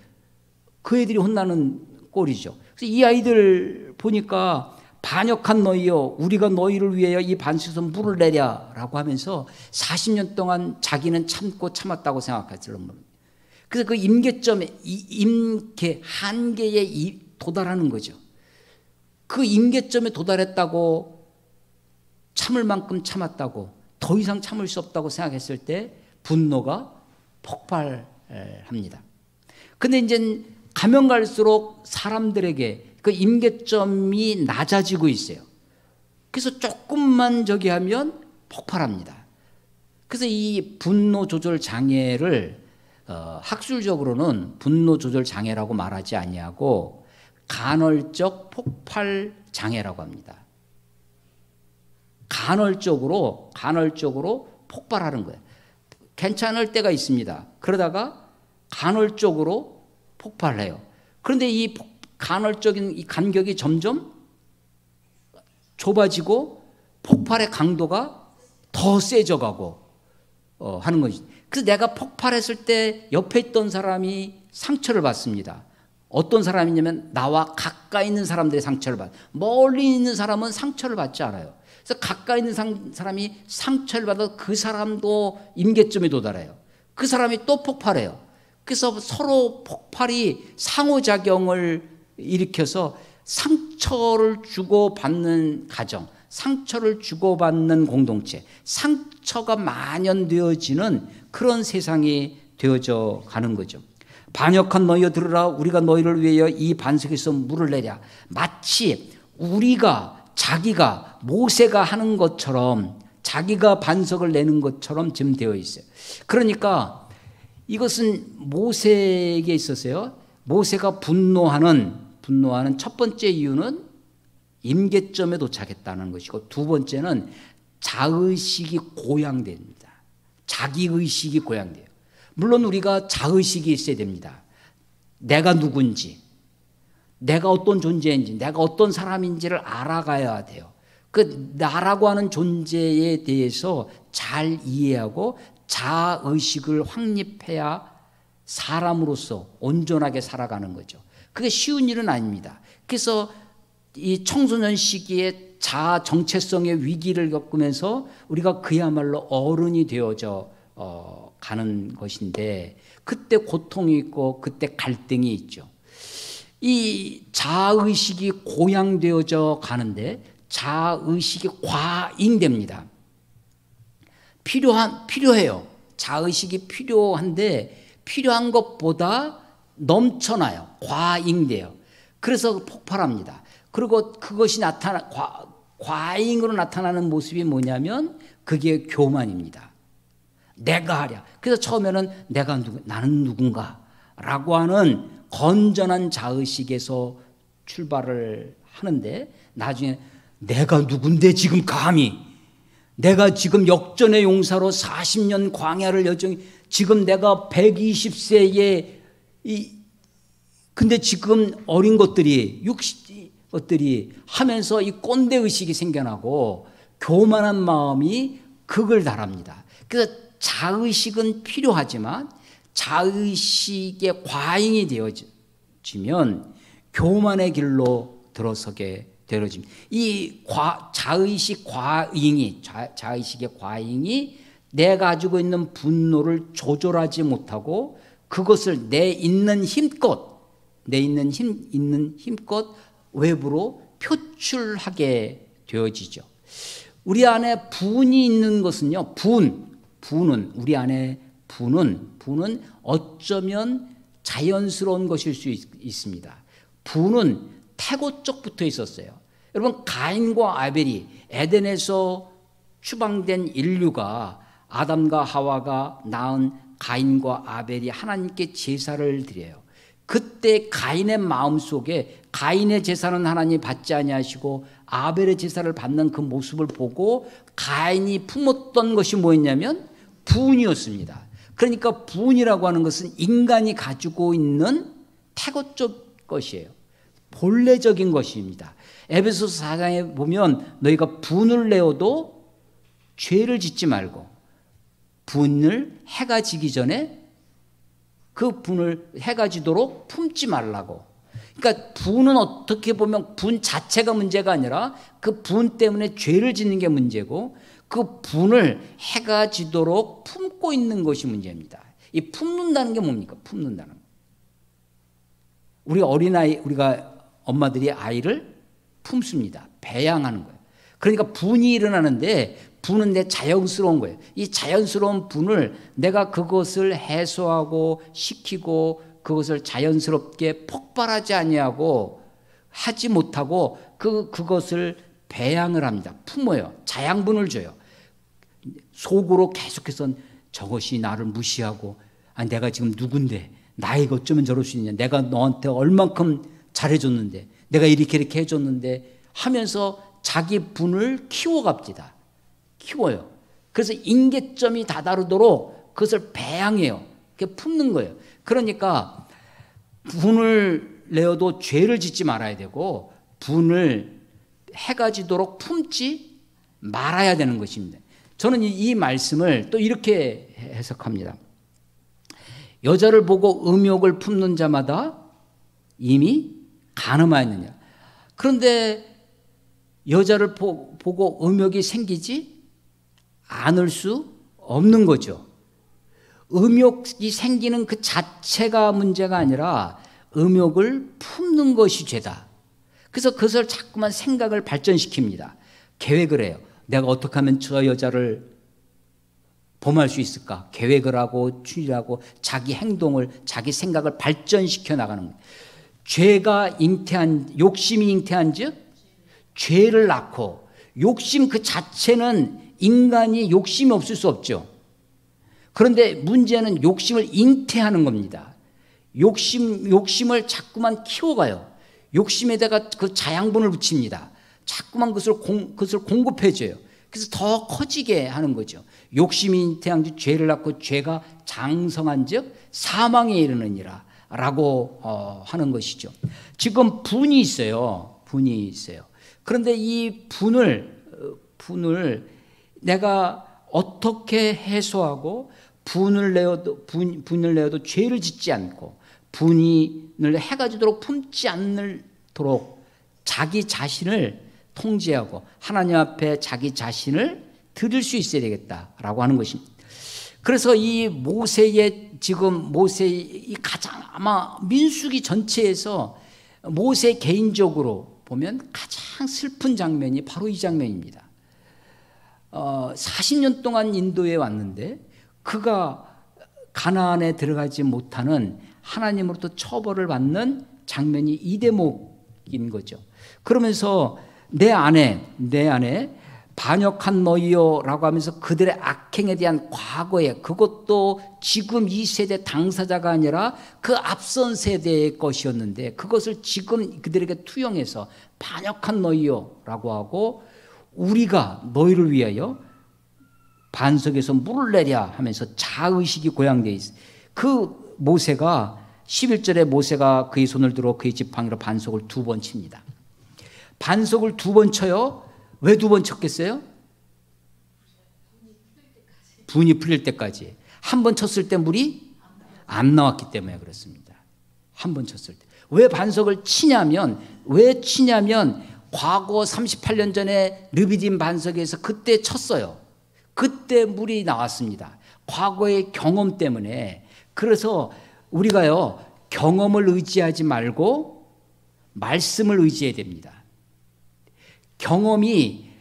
그 애들이 혼나는 꼴이죠. 그래서 이 아이들 보니까 반역한 너희여, 우리가 너희를 위하여 이 반석에서 물을 내랴 라고 하면서 40년 동안 자기는 참고 참았다고 생각했어요. 그래서 그 임계점에 한계에 도달하는 거죠. 그 임계점에 도달했다고, 참을 만큼 참았다고, 더 이상 참을 수 없다고 생각했을 때 분노가 폭발합니다. 근데 이제 가면 갈수록 사람들에게 그 임계점이 낮아지고 있어요. 그래서 조금만 저기 하면 폭발합니다. 그래서 이 분노 조절 장애를 학술적으로는 분노 조절 장애라고 말하지 아니하고 간헐적 폭발 장애라고 합니다. 간헐적으로 폭발하는 거예요. 괜찮을 때가 있습니다. 그러다가 간헐적으로 폭발해요. 그런데 이 간헐적인 이 간격이 점점 좁아지고 폭발의 강도가 더 세져가고 하는 거지. 그래서 내가 폭발했을 때 옆에 있던 사람이 상처를 받습니다. 어떤 사람이냐면 나와 가까이 있는 사람들의 상처를 받아요. 멀리 있는 사람은 상처를 받지 않아요. 그래서 가까이 있는 사람이 상처를 받아서 그 사람도 임계점에 도달해요. 그 사람이 또 폭발해요. 그래서 서로 폭발이 상호작용을 일으켜서 상처를 주고받는 가정, 상처를 주고받는 공동체, 상처가 만연되어지는 그런 세상이 되어져 가는 거죠. 반역한 너희여 들으라. 우리가 너희를 위하여 이 반석에서 물을 내랴. 마치 자기가 모세가 하는 것처럼, 자기가 반석을 내는 것처럼 지금 되어 있어요. 그러니까 이것은 모세에게 있어서요, 모세가 분노하는 첫 번째 이유는 임계점에 도착했다는 것이고, 두 번째는 자의식이 고양됩니다. 자기의식이 고양돼요. 물론 우리가 자의식이 있어야 됩니다. 내가 누군지, 내가 어떤 존재인지, 내가 어떤 사람인지를 알아가야 돼요. 그 나라고 하는 존재에 대해서 잘 이해하고 자의식을 확립해야 사람으로서 온전하게 살아가는 거죠. 그게 쉬운 일은 아닙니다. 그래서 이 청소년 시기에 자아 정체성의 위기를 겪으면서 우리가 그야말로 어른이 되어져 가는 것인데, 그때 고통이 있고 그때 갈등이 있죠. 이 자아의식이 고양되어져 가는데 자아의식이 과잉됩니다. 필요해요. 자아의식이 필요한데 필요한 것보다 넘쳐나요. 과잉돼요. 그래서 폭발합니다. 그리고 그것이 과잉으로 나타나는 모습이 뭐냐면 그게 교만입니다. 내가 하랴. 그래서 처음에는 나는 누군가라고 하는 건전한 자의식에서 출발을 하는데, 나중에 내가 누군데 지금 감히, 내가 지금 역전의 용사로 40년 광야를 지금 내가 120세에 근데 지금 어린 것들이 60것들이 하면서 이 꼰대 의식이 생겨나고 교만한 마음이 극을 달합니다. 그래서 자의식은 필요하지만 자의식의 과잉이 되어지면 교만의 길로 들어서게 되어집니다. 이 자의식의 과잉이 내가 가지고 있는 분노를 조절하지 못하고 그것을 내 있는 힘껏 외부로 표출하게 되어지죠. 우리 안에 분이 있는 것은요, 분은 우리 안에 분은 어쩌면 자연스러운 것일 수 있습니다. 분은 태고 쪽부터 있었어요. 여러분, 가인과 아벨이 에덴에서 추방된 인류가, 아담과 하와가 낳은 가인과 아벨이 하나님께 제사를 드려요. 그때 가인의 마음속에 가인의 제사는 하나님 받지 아니하시고 아벨의 제사를 받는 그 모습을 보고 가인이 품었던 것이 뭐였냐면 분이었습니다. 그러니까 분이라고 하는 것은 인간이 가지고 있는 태고적 것이에요. 본래적인 것입니다. 에베소서 4장에 보면 너희가 분을 내어도 죄를 짓지 말고 분을 해가 지기 전에 그 분을 해가 지도록 품지 말라고. 그러니까 분은 어떻게 보면 분 자체가 문제가 아니라 그 분 때문에 죄를 짓는 게 문제고, 그 분을 해가 지도록 품고 있는 것이 문제입니다. 이 품는다는 게 뭡니까? 품는다는 거. 우리가 엄마들이 아이를 품습니다. 배양하는 거예요. 그러니까 분이 일어나는데 분은 내 자연스러운 거예요. 이 자연스러운 분을 내가 그것을 해소하고 시키고 그것을 자연스럽게 폭발하지 아니하고 하지 못하고 그것을 배양을 합니다. 품어요. 자양분을 줘요. 속으로 계속해서 저것이 나를 무시하고 내가 지금 누군데 나이가 어쩌면 저럴 수 있냐. 내가 너한테 얼만큼 잘해줬는데 내가 이렇게 해줬는데 하면서 자기 분을 키워갑니다. 키워요. 그래서 임계점이 다다르도록 그것을 배양해요. 그게 품는 거예요. 그러니까 분을 내어도 죄를 짓지 말아야 되고 분을 해가 지도록 품지 말아야 되는 것입니다. 저는 이 말씀을 또 이렇게 해석합니다. 여자를 보고 음욕을 품는 자마다 이미 간음하였느냐. 그런데 여자를 보고 음욕이 생기지 않을 수 없는 거죠. 음욕이 생기는 그 자체가 문제가 아니라 음욕을 품는 것이 죄다. 그래서 그것을 자꾸만 생각을 발전시킵니다. 계획을 해요. 내가 어떻게 하면 저 여자를 범할 수 있을까? 계획을 하고 추리하고 자기 행동을 자기 생각을 발전시켜 나가는 거예요. 죄가 욕심이 잉태한 즉 죄를 낳고 욕심 그 자체는 인간이 욕심이 없을 수 없죠. 그런데 문제는 욕심을 잉태하는 겁니다. 욕심을 자꾸만 키워가요. 욕심에다가 그 자양분을 붙입니다. 자꾸만 그것을 공급해줘요. 그래서 더 커지게 하는 거죠. 욕심이 잉태한 즉 죄를 낳고 죄가 장성한 즉 사망에 이르느니라 라고 하는 것이죠. 지금 분이 있어요. 분이 있어요. 그런데 이 분을 내가 어떻게 해소하고 분을 내어도 죄를 짓지 않고 분을 해가 지도록 품지 않도록 자기 자신을 통제하고 하나님 앞에 자기 자신을 드릴 수 있어야 되겠다라고 하는 것입니다. 그래서 이 모세의 가장 아마 민수기 전체에서 모세 개인적으로 보면 가장 슬픈 장면이 바로 이 장면입니다. 40년 동안 인도에 왔는데 그가 가나안에 들어가지 못하는 하나님으로부터 처벌을 받는 장면이 이 대목인 거죠. 그러면서 내 안에 반역한 너희요 라고 하면서 그들의 악행에 대한 과거에 그것도 지금 이 세대 당사자가 아니라 그 앞선 세대의 것이었는데 그것을 지금 그들에게 투영해서 반역한 너희요 라고 하고 우리가 너희를 위하여 반석에서 물을 내랴 하면서 자의식이 고양되어 있어요. 그 모세가 11절에 모세가 그의 손을 들어 그의 지팡이로 반석을 2번 칩니다. 반석을 2번 쳐요. 왜 2번 쳤겠어요? 분이 풀릴 때까지. 한 번 쳤을 때 물이 안 나왔기 때문에 그렇습니다. 한 번 쳤을 때. 왜 반석을 치냐면 과거 38년 전에 르비딤 반석에서 그때 쳤어요. 그때 물이 나왔습니다. 과거의 경험 때문에. 그래서 우리가요 경험을 의지하지 말고 말씀을 의지해야 됩니다. 경험이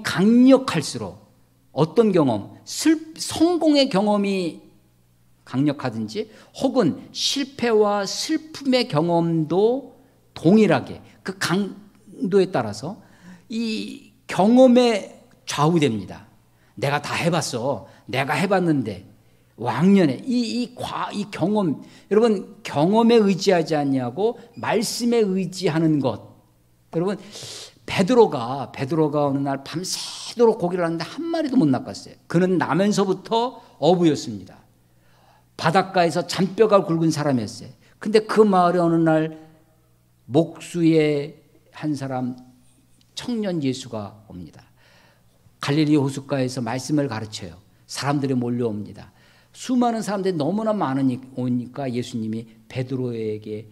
강력할수록 어떤 경험, 성공의 경험이 강력하든지 혹은 실패와 슬픔의 경험도 동일하게 그 강도에 따라서 이 경험에 좌우됩니다. 내가 다 해봤어. 내가 해봤는데 왕년에 이 경험, 여러분 경험에 의지하지 않냐고 말씀에 의지하는 것. 여러분 베드로가 어느 날 밤새도록 고기를 하는데 한 마리도 못 낚았어요. 그는 나면서부터 어부였습니다. 바닷가에서 잔뼈가 굵은 사람이었어요. 근데 그 마을에 어느 날 목수의 한 사람 청년 예수가 옵니다. 갈릴리 호숫가에서 말씀을 가르쳐요. 사람들이 몰려옵니다. 수많은 사람들이 너무나 많으니까 예수님이 베드로에게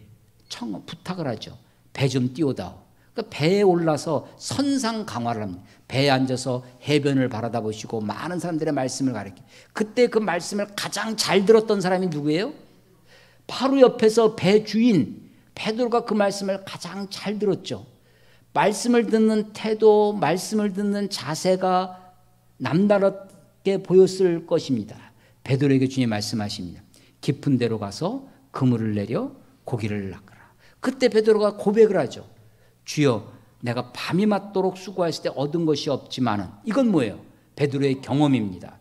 부탁을 하죠. 배 좀 띄워다오. 그러니까 배에 올라서 선상 강화를 합니다. 배에 앉아서 해변을 바라다 보시고 많은 사람들의 말씀을 가르쳐. 그때 그 말씀을 가장 잘 들었던 사람이 누구예요? 바로 옆에서 배 주인 베드로가 그 말씀을 가장 잘 들었죠. 말씀을 듣는 태도, 말씀을 듣는 자세가 남다르게 보였을 것입니다. 베드로에게 주님 말씀하십니다. 깊은 데로 가서 그물을 내려 고기를 낚으라. 그때 베드로가 고백을 하죠. 주여, 내가 밤이 맞도록 수고했을 때 얻은 것이 없지만은, 이건 뭐예요? 베드로의 경험입니다.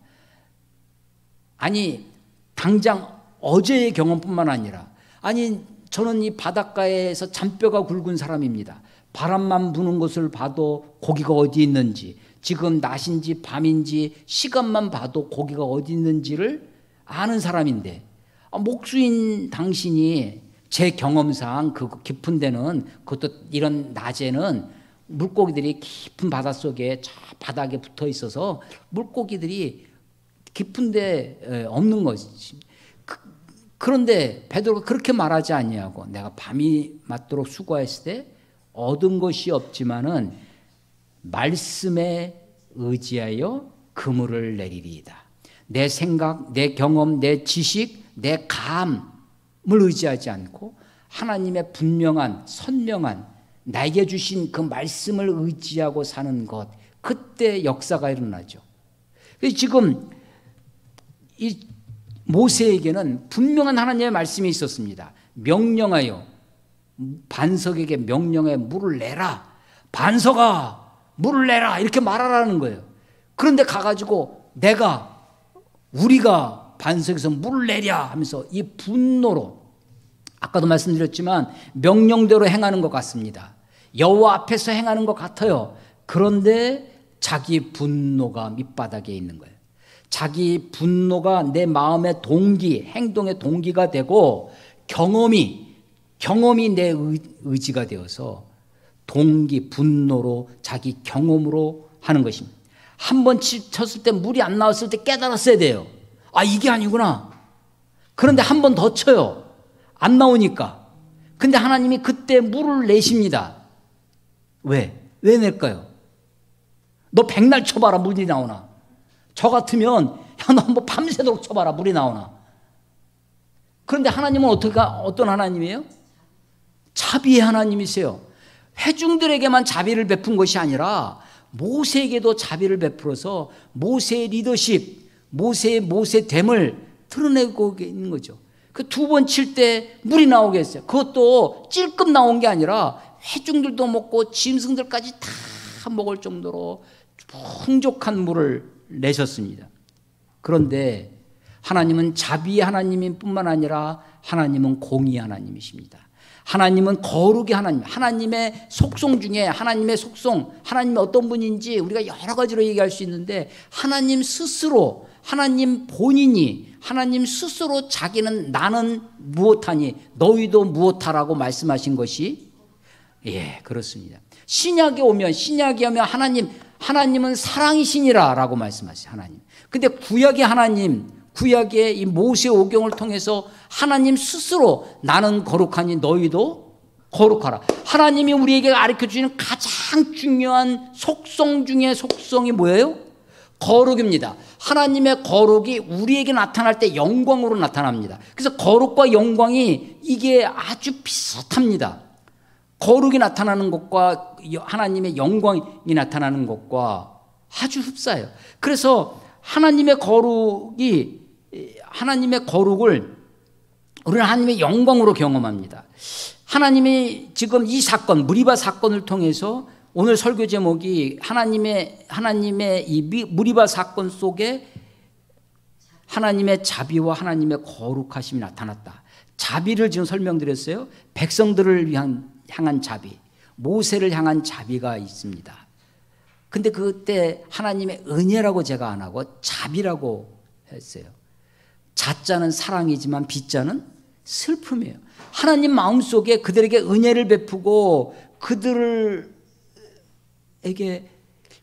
아니, 당장 어제의 경험뿐만 아니라, 아니, 저는 이 바닷가에서 잔뼈가 굵은 사람입니다. 바람만 부는 것을 봐도 고기가 어디 있는지, 지금 낮인지 밤인지 시간만 봐도 고기가 어디 있는지를 아는 사람인데, 목수인 당신이 제 경험상 그 깊은 데는, 그것도 이런 낮에는 물고기들이 깊은 바닷속에 저 바닥에 붙어 있어서 물고기들이 깊은 데 없는 것이지. 그런데 베드로가 그렇게 말하지 아니하고, 내가 밤이 맞도록 수고했을 때 얻은 것이 없지만은 말씀에 의지하여 그물을 내리리이다. 내 생각, 내 경험, 내 지식, 내 감을 의지하지 않고 하나님의 분명한, 선명한 나에게 주신 그 말씀을 의지하고 사는 것, 그때 역사가 일어나죠. 지금 이 모세에게는 분명한 하나님의 말씀이 있었습니다. 명령하여, 반석에게 명령해 물을 내라. 반석아, 물을 내라. 이렇게 말하라는 거예요. 그런데 가가지고 우리가 반석에서 물을 내랴 하면서 이 분노로, 아까도 말씀드렸지만 명령대로 행하는 것 같습니다. 여호와 앞에서 행하는 것 같아요. 그런데 자기 분노가 밑바닥에 있는 거예요. 자기 분노가 내 마음의 동기, 행동의 동기가 되고 경험이 내 의지가 되어서 동기, 분노로 자기 경험으로 하는 것입니다. 한 번 쳤을 때 물이 안 나왔을 때 깨달았어야 돼요. 아, 이게 아니구나. 그런데 한 번 더 쳐요. 안 나오니까. 근데 하나님이 그때 물을 내십니다. 왜 낼까요? 너 백날 쳐봐라 물이 나오나. 저 같으면 너 한번 밤새도록 쳐봐라 물이 나오나. 그런데 하나님은 어떤 하나님이에요? 자비의 하나님이세요. 회중들에게만 자비를 베푼 것이 아니라 모세에게도 자비를 베풀어서 모세의 리더십, 모세됨을 드러내고 있는 거죠. 그 두 번 칠 때 물이 나오게 했어요. 그것도 찔끔 나온 게 아니라 회중들도 먹고 짐승들까지 다 먹을 정도로 풍족한 물을 내셨습니다. 그런데 하나님은 자비의 하나님인 뿐만 아니라 하나님은 공의의 하나님이십니다. 하나님은 거룩의 하나님, 하나님의 속성 중에 하나님의 속성, 하나님이 어떤 분인지 우리가 여러 가지로 얘기할 수 있는데, 하나님 스스로, 하나님 본인이, 하나님 스스로 자기는 나는 무엇하니 너희도 무엇하라고 말씀하신 것이, 예, 그렇습니다. 신약에 오면 하나님은 사랑이시니라 라고 말씀하세요. 하나님. 근데 구약의 하나님, 구약의 이 모세 오경을 통해서 하나님 스스로 나는 거룩하니 너희도 거룩하라. 하나님이 우리에게 가르쳐주시는 가장 중요한 속성 중에 속성이 뭐예요? 거룩입니다. 하나님의 거룩이 우리에게 나타날 때 영광으로 나타납니다. 그래서 거룩과 영광이 이게 아주 비슷합니다. 거룩이 나타나는 것과 하나님의 영광이 나타나는 것과 아주 흡사해요. 그래서 하나님의 거룩을 우리는 하나님의 영광으로 경험합니다. 하나님이 지금 이 사건, 무리바 사건을 통해서 오늘 설교 제목이 하나님의 이 무리바 사건 속에 하나님의 자비와 하나님의 거룩하심이 나타났다. 자비를 지금 설명드렸어요. 백성들을 향한 자비, 모세를 향한 자비가 있습니다. 근데 그때 하나님의 은혜라고 제가 안 하고 자비라고 했어요. 자자는 사랑이지만 비자는 슬픔이에요. 하나님 마음속에 그들에게 은혜를 베푸고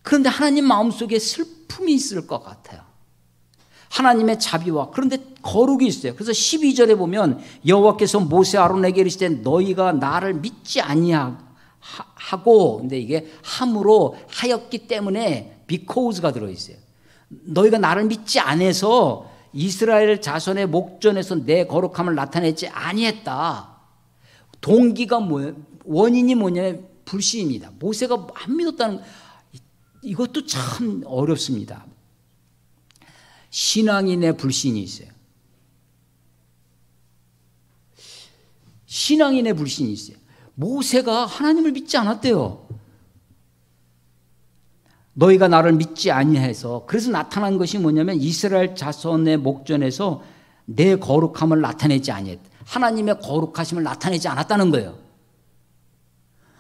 그런데 하나님 마음속에 슬픔이 있을 것 같아요. 하나님의 자비와, 그런데 거룩이 있어요. 그래서 12절에 보면 여호와께서 모세 아론에게 이르시되 너희가 나를 믿지 아니하고 하고, 근데 이게 함으로 하였기 때문에 because가 들어있어요. 너희가 나를 믿지 않아서 이스라엘 자손의 목전에서 내 거룩함을 나타내지 아니했다. 동기가 뭐예요? 원인이 뭐냐면 불신입니다. 모세가 안 믿었다는, 이것도 참 어렵습니다. 신앙인의 불신이 있어요. 신앙인의 불신이 있어요. 모세가 하나님을 믿지 않았대요. 너희가 나를 믿지 아니해서, 그래서 나타난 것이 뭐냐면 이스라엘 자손의 목전에서 내 거룩함을 나타내지 아니했다. 하나님의 거룩하심을 나타내지 않았다는 거예요.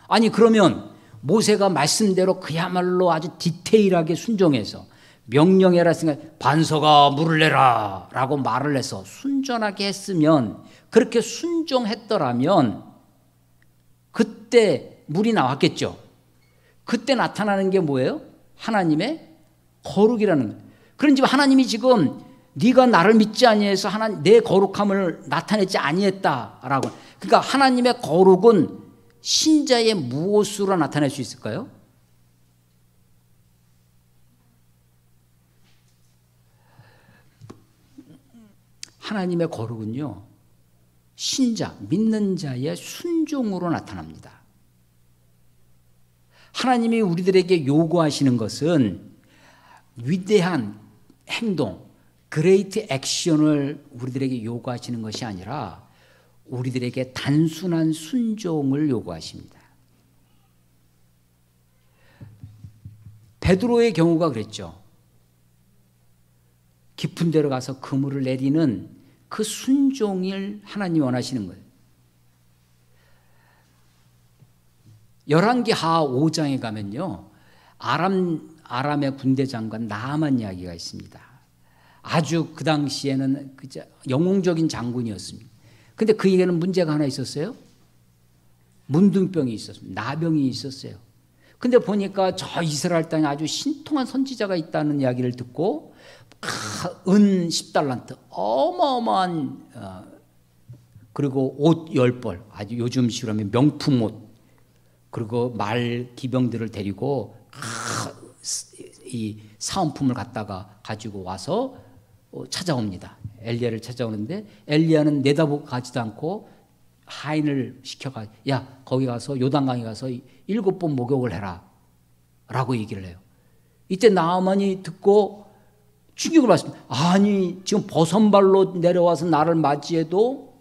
아니 그러면 모세가 말씀대로 그야말로 아주 디테일하게 순종해서 명령해라 생각, 반석아 물을 내라 라고 말을 해서 순전하게 했으면, 그렇게 순종했더라면 그때 물이 나왔겠죠. 그때 나타나는 게 뭐예요? 하나님의 거룩이라는 거예요. 그런지 하나님이 지금 네가 나를 믿지 아니해서 내 거룩함을 나타내지 아니했다라고. 그러니까 하나님의 거룩은 신자의 무엇으로 나타낼 수 있을까요? 하나님의 거룩은요, 신자, 믿는 자의 순종으로 나타납니다. 하나님이 우리들에게 요구하시는 것은 위대한 행동, 그레이트 액션을 우리들에게 요구하시는 것이 아니라 우리들에게 단순한 순종을 요구하십니다. 베드로의 경우가 그랬죠. 깊은 데로 가서 그물을 내리는 그 순종을 하나님이 원하시는 거예요. 열왕기하 5장에 가면요, 아람의 군대 장관 나아만 이야기가 있습니다. 아주 그 당시에는 영웅적인 장군이었습니다. 근데 그에게는 문제가 하나 있었어요. 문둥병이 있었습니다. 나병이 있었어요. 근데 보니까 저 이스라엘 땅에 아주 신통한 선지자가 있다는 이야기를 듣고 은 10달란트 어마어마한 그리고 옷 10벌, 아주 요즘식으로 하면 명품 옷, 그리고 말 기병들을 데리고 이 사은품을 갖다가 가지고 와서 찾아옵니다. 엘리야를 찾아오는데 엘리야는 내다보고 가지도 않고 하인을 시켜가, 야 거기 가서 요단강에 가서 7번 목욕을 해라 라고 얘기를 해요. 이때 나아만이 듣고 충격을 받습니다. 아니 지금 버선발로 내려와서 나를 맞이해도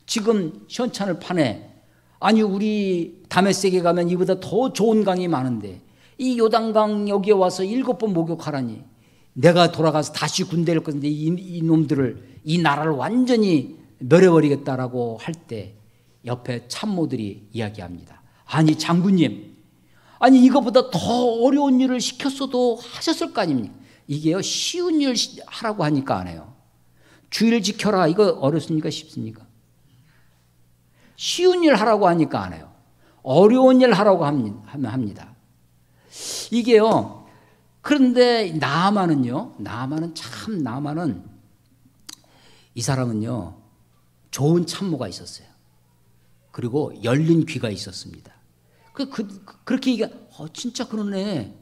지금 시원찮을 판에, 아니 우리 다메섹에 가면 이보다 더 좋은 강이 많은데 이 요단강 여기에 와서 7번 목욕하라니, 내가 돌아가서 다시 군대를 끄는데 이 놈들을, 이 나라를 완전히 멸해버리겠다라고 할 때 옆에 참모들이 이야기합니다. 아니 장군님, 아니 이거보다 더 어려운 일을 시켰어도 하셨을 거 아닙니까? 이게요, 쉬운 일 하라고 하니까 안 해요. 주의를 지켜라, 이거 어렵습니까? 쉽습니까? 쉬운 일 하라고 하니까 안 해요. 어려운 일 하라고 합니다. 이게요, 그런데 나아만은 이 사람은요, 좋은 참모가 있었어요. 그리고 열린 귀가 있었습니다. 그렇게 진짜 그러네.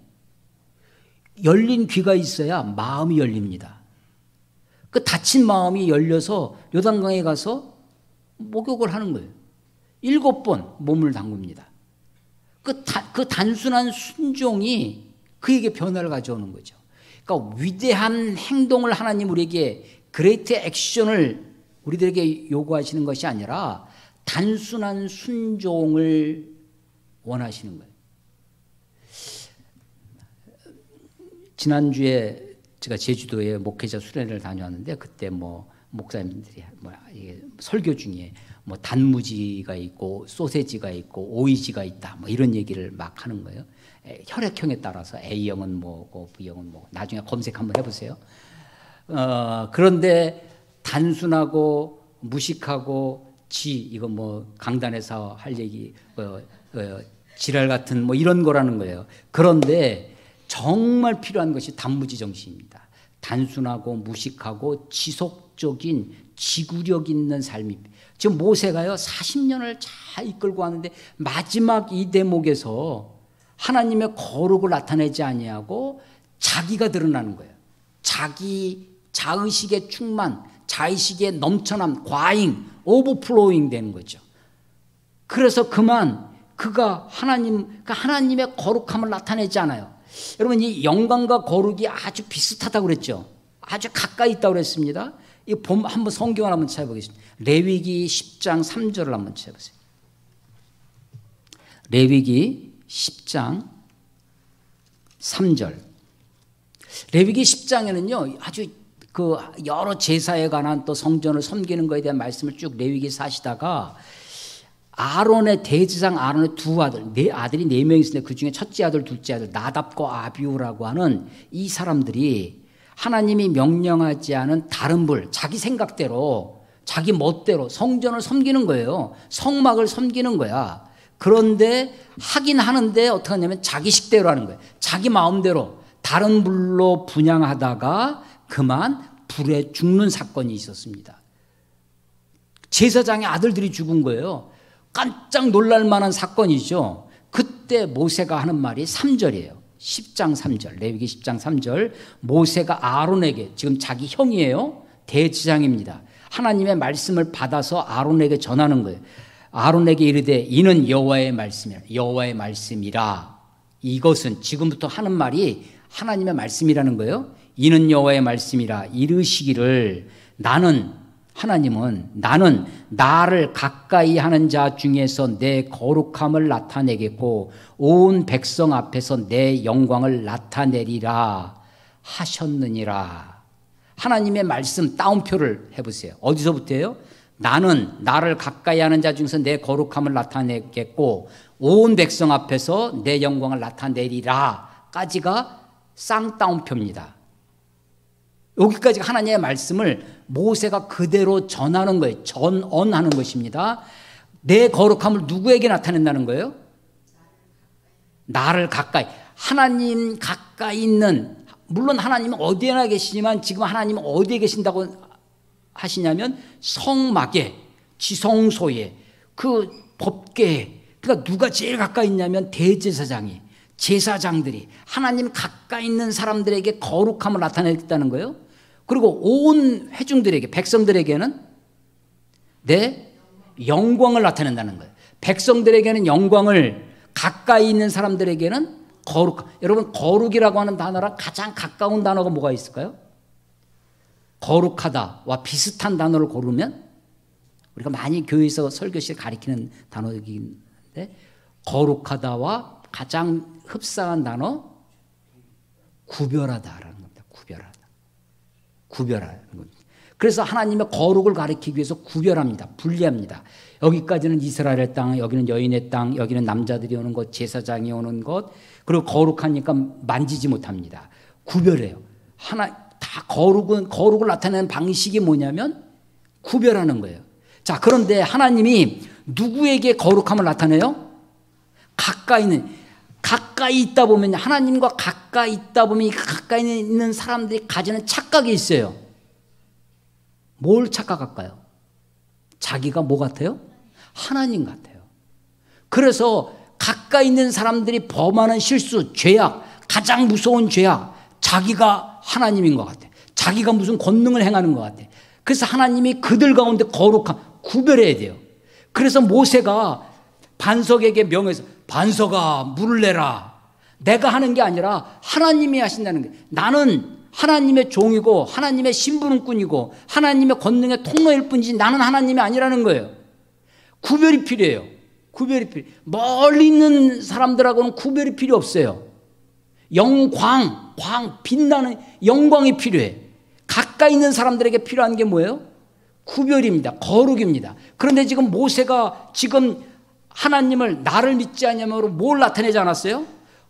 열린 귀가 있어야 마음이 열립니다. 그 닫힌 마음이 열려서 요단강에 가서 목욕을 하는 거예요. 7번 몸을 담굽니다. 그 단순한 순종이 그에게 변화를 가져오는 거죠. 그러니까 위대한 행동을 하나님 우리에게, 그레이트 액션을 우리들에게 요구하시는 것이 아니라 단순한 순종을 원하시는 거예요. 지난주에 제가 제주도에 목회자 수련회를 다녀왔는데, 그때 목사님들이 설교 중에 단무지가 있고 소세지가 있고 오이지가 있다 이런 얘기를 막 하는 거예요. 혈액형에 따라서 A형은 뭐고 B형은 뭐고, 나중에 검색 한번 해보세요. 그런데 단순하고 무식하고 이거 강단에서 할 얘기 지랄 같은 이런 거라는 거예요. 그런데 정말 필요한 것이 단무지 정신입니다. 단순하고 무식하고 지속적인 지구력 있는 삶이. 지금 모세가요 40년을 잘 이끌고 왔는데 마지막 이 대목에서 하나님의 거룩을 나타내지 아니하고 자기가 드러나는 거예요. 자기 자의식의 충만, 자의식의 넘쳐남, 과잉, 오버플로잉 되는 거죠. 그래서 그가 하나님의 거룩함을 나타내지 않아요. 여러분, 이 영광과 거룩이 아주 비슷하다고 그랬죠. 아주 가까이 있다고 그랬습니다. 이 한번 성경을 한번 찾아보겠습니다. 레위기 10장 3절을 한번 찾아보세요. 레위기 10장 3절. 레위기 10장에는요 아주 그 여러 제사에 관한 또 성전을 섬기는 것에 대한 말씀을 쭉 레위기에서 하시다가 아론의 대제사장 아론의 두 아들, 아들이 4명이 있는데 그 중에 첫째 아들, 둘째 아들 나답과 아비후라고 하는 이 사람들이 하나님이 명령하지 않은 다른 불, 자기 생각대로 자기 멋대로 성전을 섬기는 거예요. 성막을 섬기는 거야. 그런데 하긴 하는데 어떻게 하냐면 자기 식대로 하는 거예요. 자기 마음대로 다른 불로 분향하다가 그만 불에 죽는 사건이 있었습니다. 제사장의 아들들이 죽은 거예요. 깜짝 놀랄 만한 사건이죠. 그때 모세가 하는 말이 3절이에요. 10장 3절, 레위기 10장 3절. 모세가 아론에게, 지금 자기 형이에요. 대제사장입니다. 하나님의 말씀을 받아서 아론에게 전하는 거예요. 아론에게 이르되 이는 여호와의 말씀이라. 여호와의 말씀이라. 이것은 지금부터 하는 말이 하나님의 말씀이라는 거예요. 이는 여호와의 말씀이라. 이르시기를 하나님은 나는 나를 가까이 하는 자 중에서 내 거룩함을 나타내겠고 온 백성 앞에서 내 영광을 나타내리라 하셨느니라. 하나님의 말씀 따옴표를 해보세요. 어디서부터예요? 나는 나를 가까이 하는 자 중에서 내 거룩함을 나타내겠고 온 백성 앞에서 내 영광을 나타내리라 까지가 쌍따옴표입니다. 여기까지 하나님의 말씀을 모세가 그대로 전하는 거예요. 전언하는 것입니다. 내 거룩함을 누구에게 나타낸다는 거예요? 나를 가까이. 하나님 가까이 있는, 물론 하나님은 어디에나 계시지만 지금 하나님은 어디에 계신다고 하시냐면 성막에, 지성소에, 그 법궤에. 그러니까 누가 제일 가까이 있냐면 대제사장이, 제사장들이 하나님 가까이 있는 사람들에게 거룩함을 나타내겠다는 거예요. 그리고 온 회중들에게, 백성들에게는 내 영광을 나타낸다는 거예요. 백성들에게는 영광을, 가까이 있는 사람들에게는 거룩. 여러분, 거룩이라고 하는 단어랑 가장 가까운 단어가 뭐가 있을까요? 거룩하다와 비슷한 단어를 고르면, 우리가 많이 교회에서 설교실 가리키는 단어인데, 거룩하다와 가장 흡사한 단어, 구별하다라는 겁니다. 구별하는 겁니다. 그래서 하나님의 거룩을 가리키기 위해서 구별합니다. 분리합니다. 여기까지는 이스라엘의 땅, 여기는 여인의 땅, 여기는 남자들이 오는 것, 제사장이 오는 것, 그리고 거룩하니까 만지지 못합니다. 구별해요. 다 거룩을 나타내는 방식이 뭐냐면 구별하는 거예요. 자, 그런데 하나님이 누구에게 거룩함을 나타내요? 가까이 있다 보면, 하나님과 가까이 있다 보면 가까이 있는 사람들이 가지는 착각이 있어요. 뭘 착각할까요? 자기가 뭐 같아요? 하나님 같아요. 그래서 가까이 있는 사람들이 범하는 실수, 죄악, 가장 무서운 죄악, 자기가 하나님인 것 같아요. 자기가 무슨 권능을 행하는 것 같아요. 그래서 하나님이 그들 가운데 구별해야 돼요. 그래서 모세가 반석에게 명해서, 반석아 물을 내라. 내가 하는 게 아니라 하나님이 하신다는 거예요. 나는 하나님의 종이고 하나님의 심부름꾼이고 하나님의 권능의 통로일 뿐이지 나는 하나님이 아니라는 거예요. 구별이 필요해요. 멀리 있는 사람들하고는 구별이 필요 없어요. 빛나는 영광이 필요해. 가까이 있는 사람들에게 필요한 게 뭐예요? 구별입니다. 거룩입니다. 그런데 지금 모세가 지금 하나님을 나를 믿지 않냐면으로 뭘 나타내지 않았어요?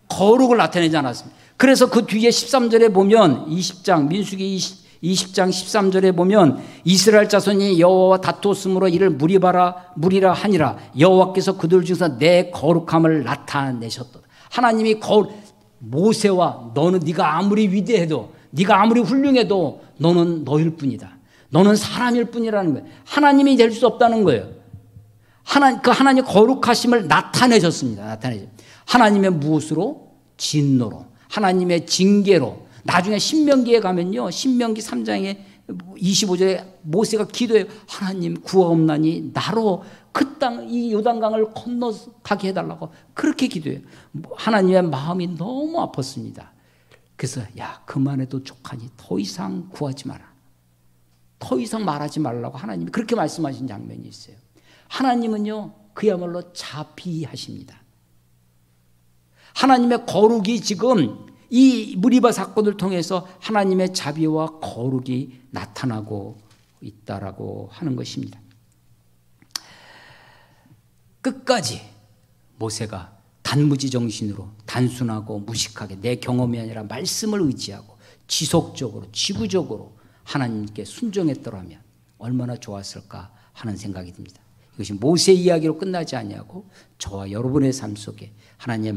거룩을 나타내지 않았습니다. 그래서 그 뒤에 13절에 보면 민수기 20장 13절에 보면 이스라엘 자손이 여호와와 다투었으므로 이를 무리라 하니라. 여호와께서 그들 중에서 내 거룩함을 나타내셨다. 하나님이 모세와 너는 네가 아무리 위대해도 네가 아무리 훌륭해도 너는 너일 뿐이다. 너는 사람일 뿐이라는 거예요. 하나님이 될 수 없다는 거예요. 하나님 거룩하심을 나타내셨습니다. 하나님의 무엇으로? 진노로, 하나님의 징계로. 나중에 신명기에 가면요, 신명기 3장에 25절에 모세가 기도해요. 하나님 구하옵나니 나로 그 땅, 이 요단강을 건너가게 해달라고 그렇게 기도해요. 하나님의 마음이 너무 아팠습니다. 그래서 야, 그만해도 족하니 더 이상 구하지 마라. 더 이상 말하지 말라고 하나님이 그렇게 말씀하신 장면이 있어요. 하나님은요, 그야말로 자비하십니다. 하나님의 거룩이 지금 이 무리바 사건을 통해서 하나님의 자비와 거룩이 나타나고 있다라고 하는 것입니다. 끝까지 모세가 단무지 정신으로 단순하고 무식하게 내 경험이 아니라 말씀을 의지하고 지속적으로 지구적으로 하나님께 순종했더라면 얼마나 좋았을까 하는 생각이 듭니다. 이것이 모세 이야기로 끝나지 아니하고 저와 여러분의 삶 속에 하나님의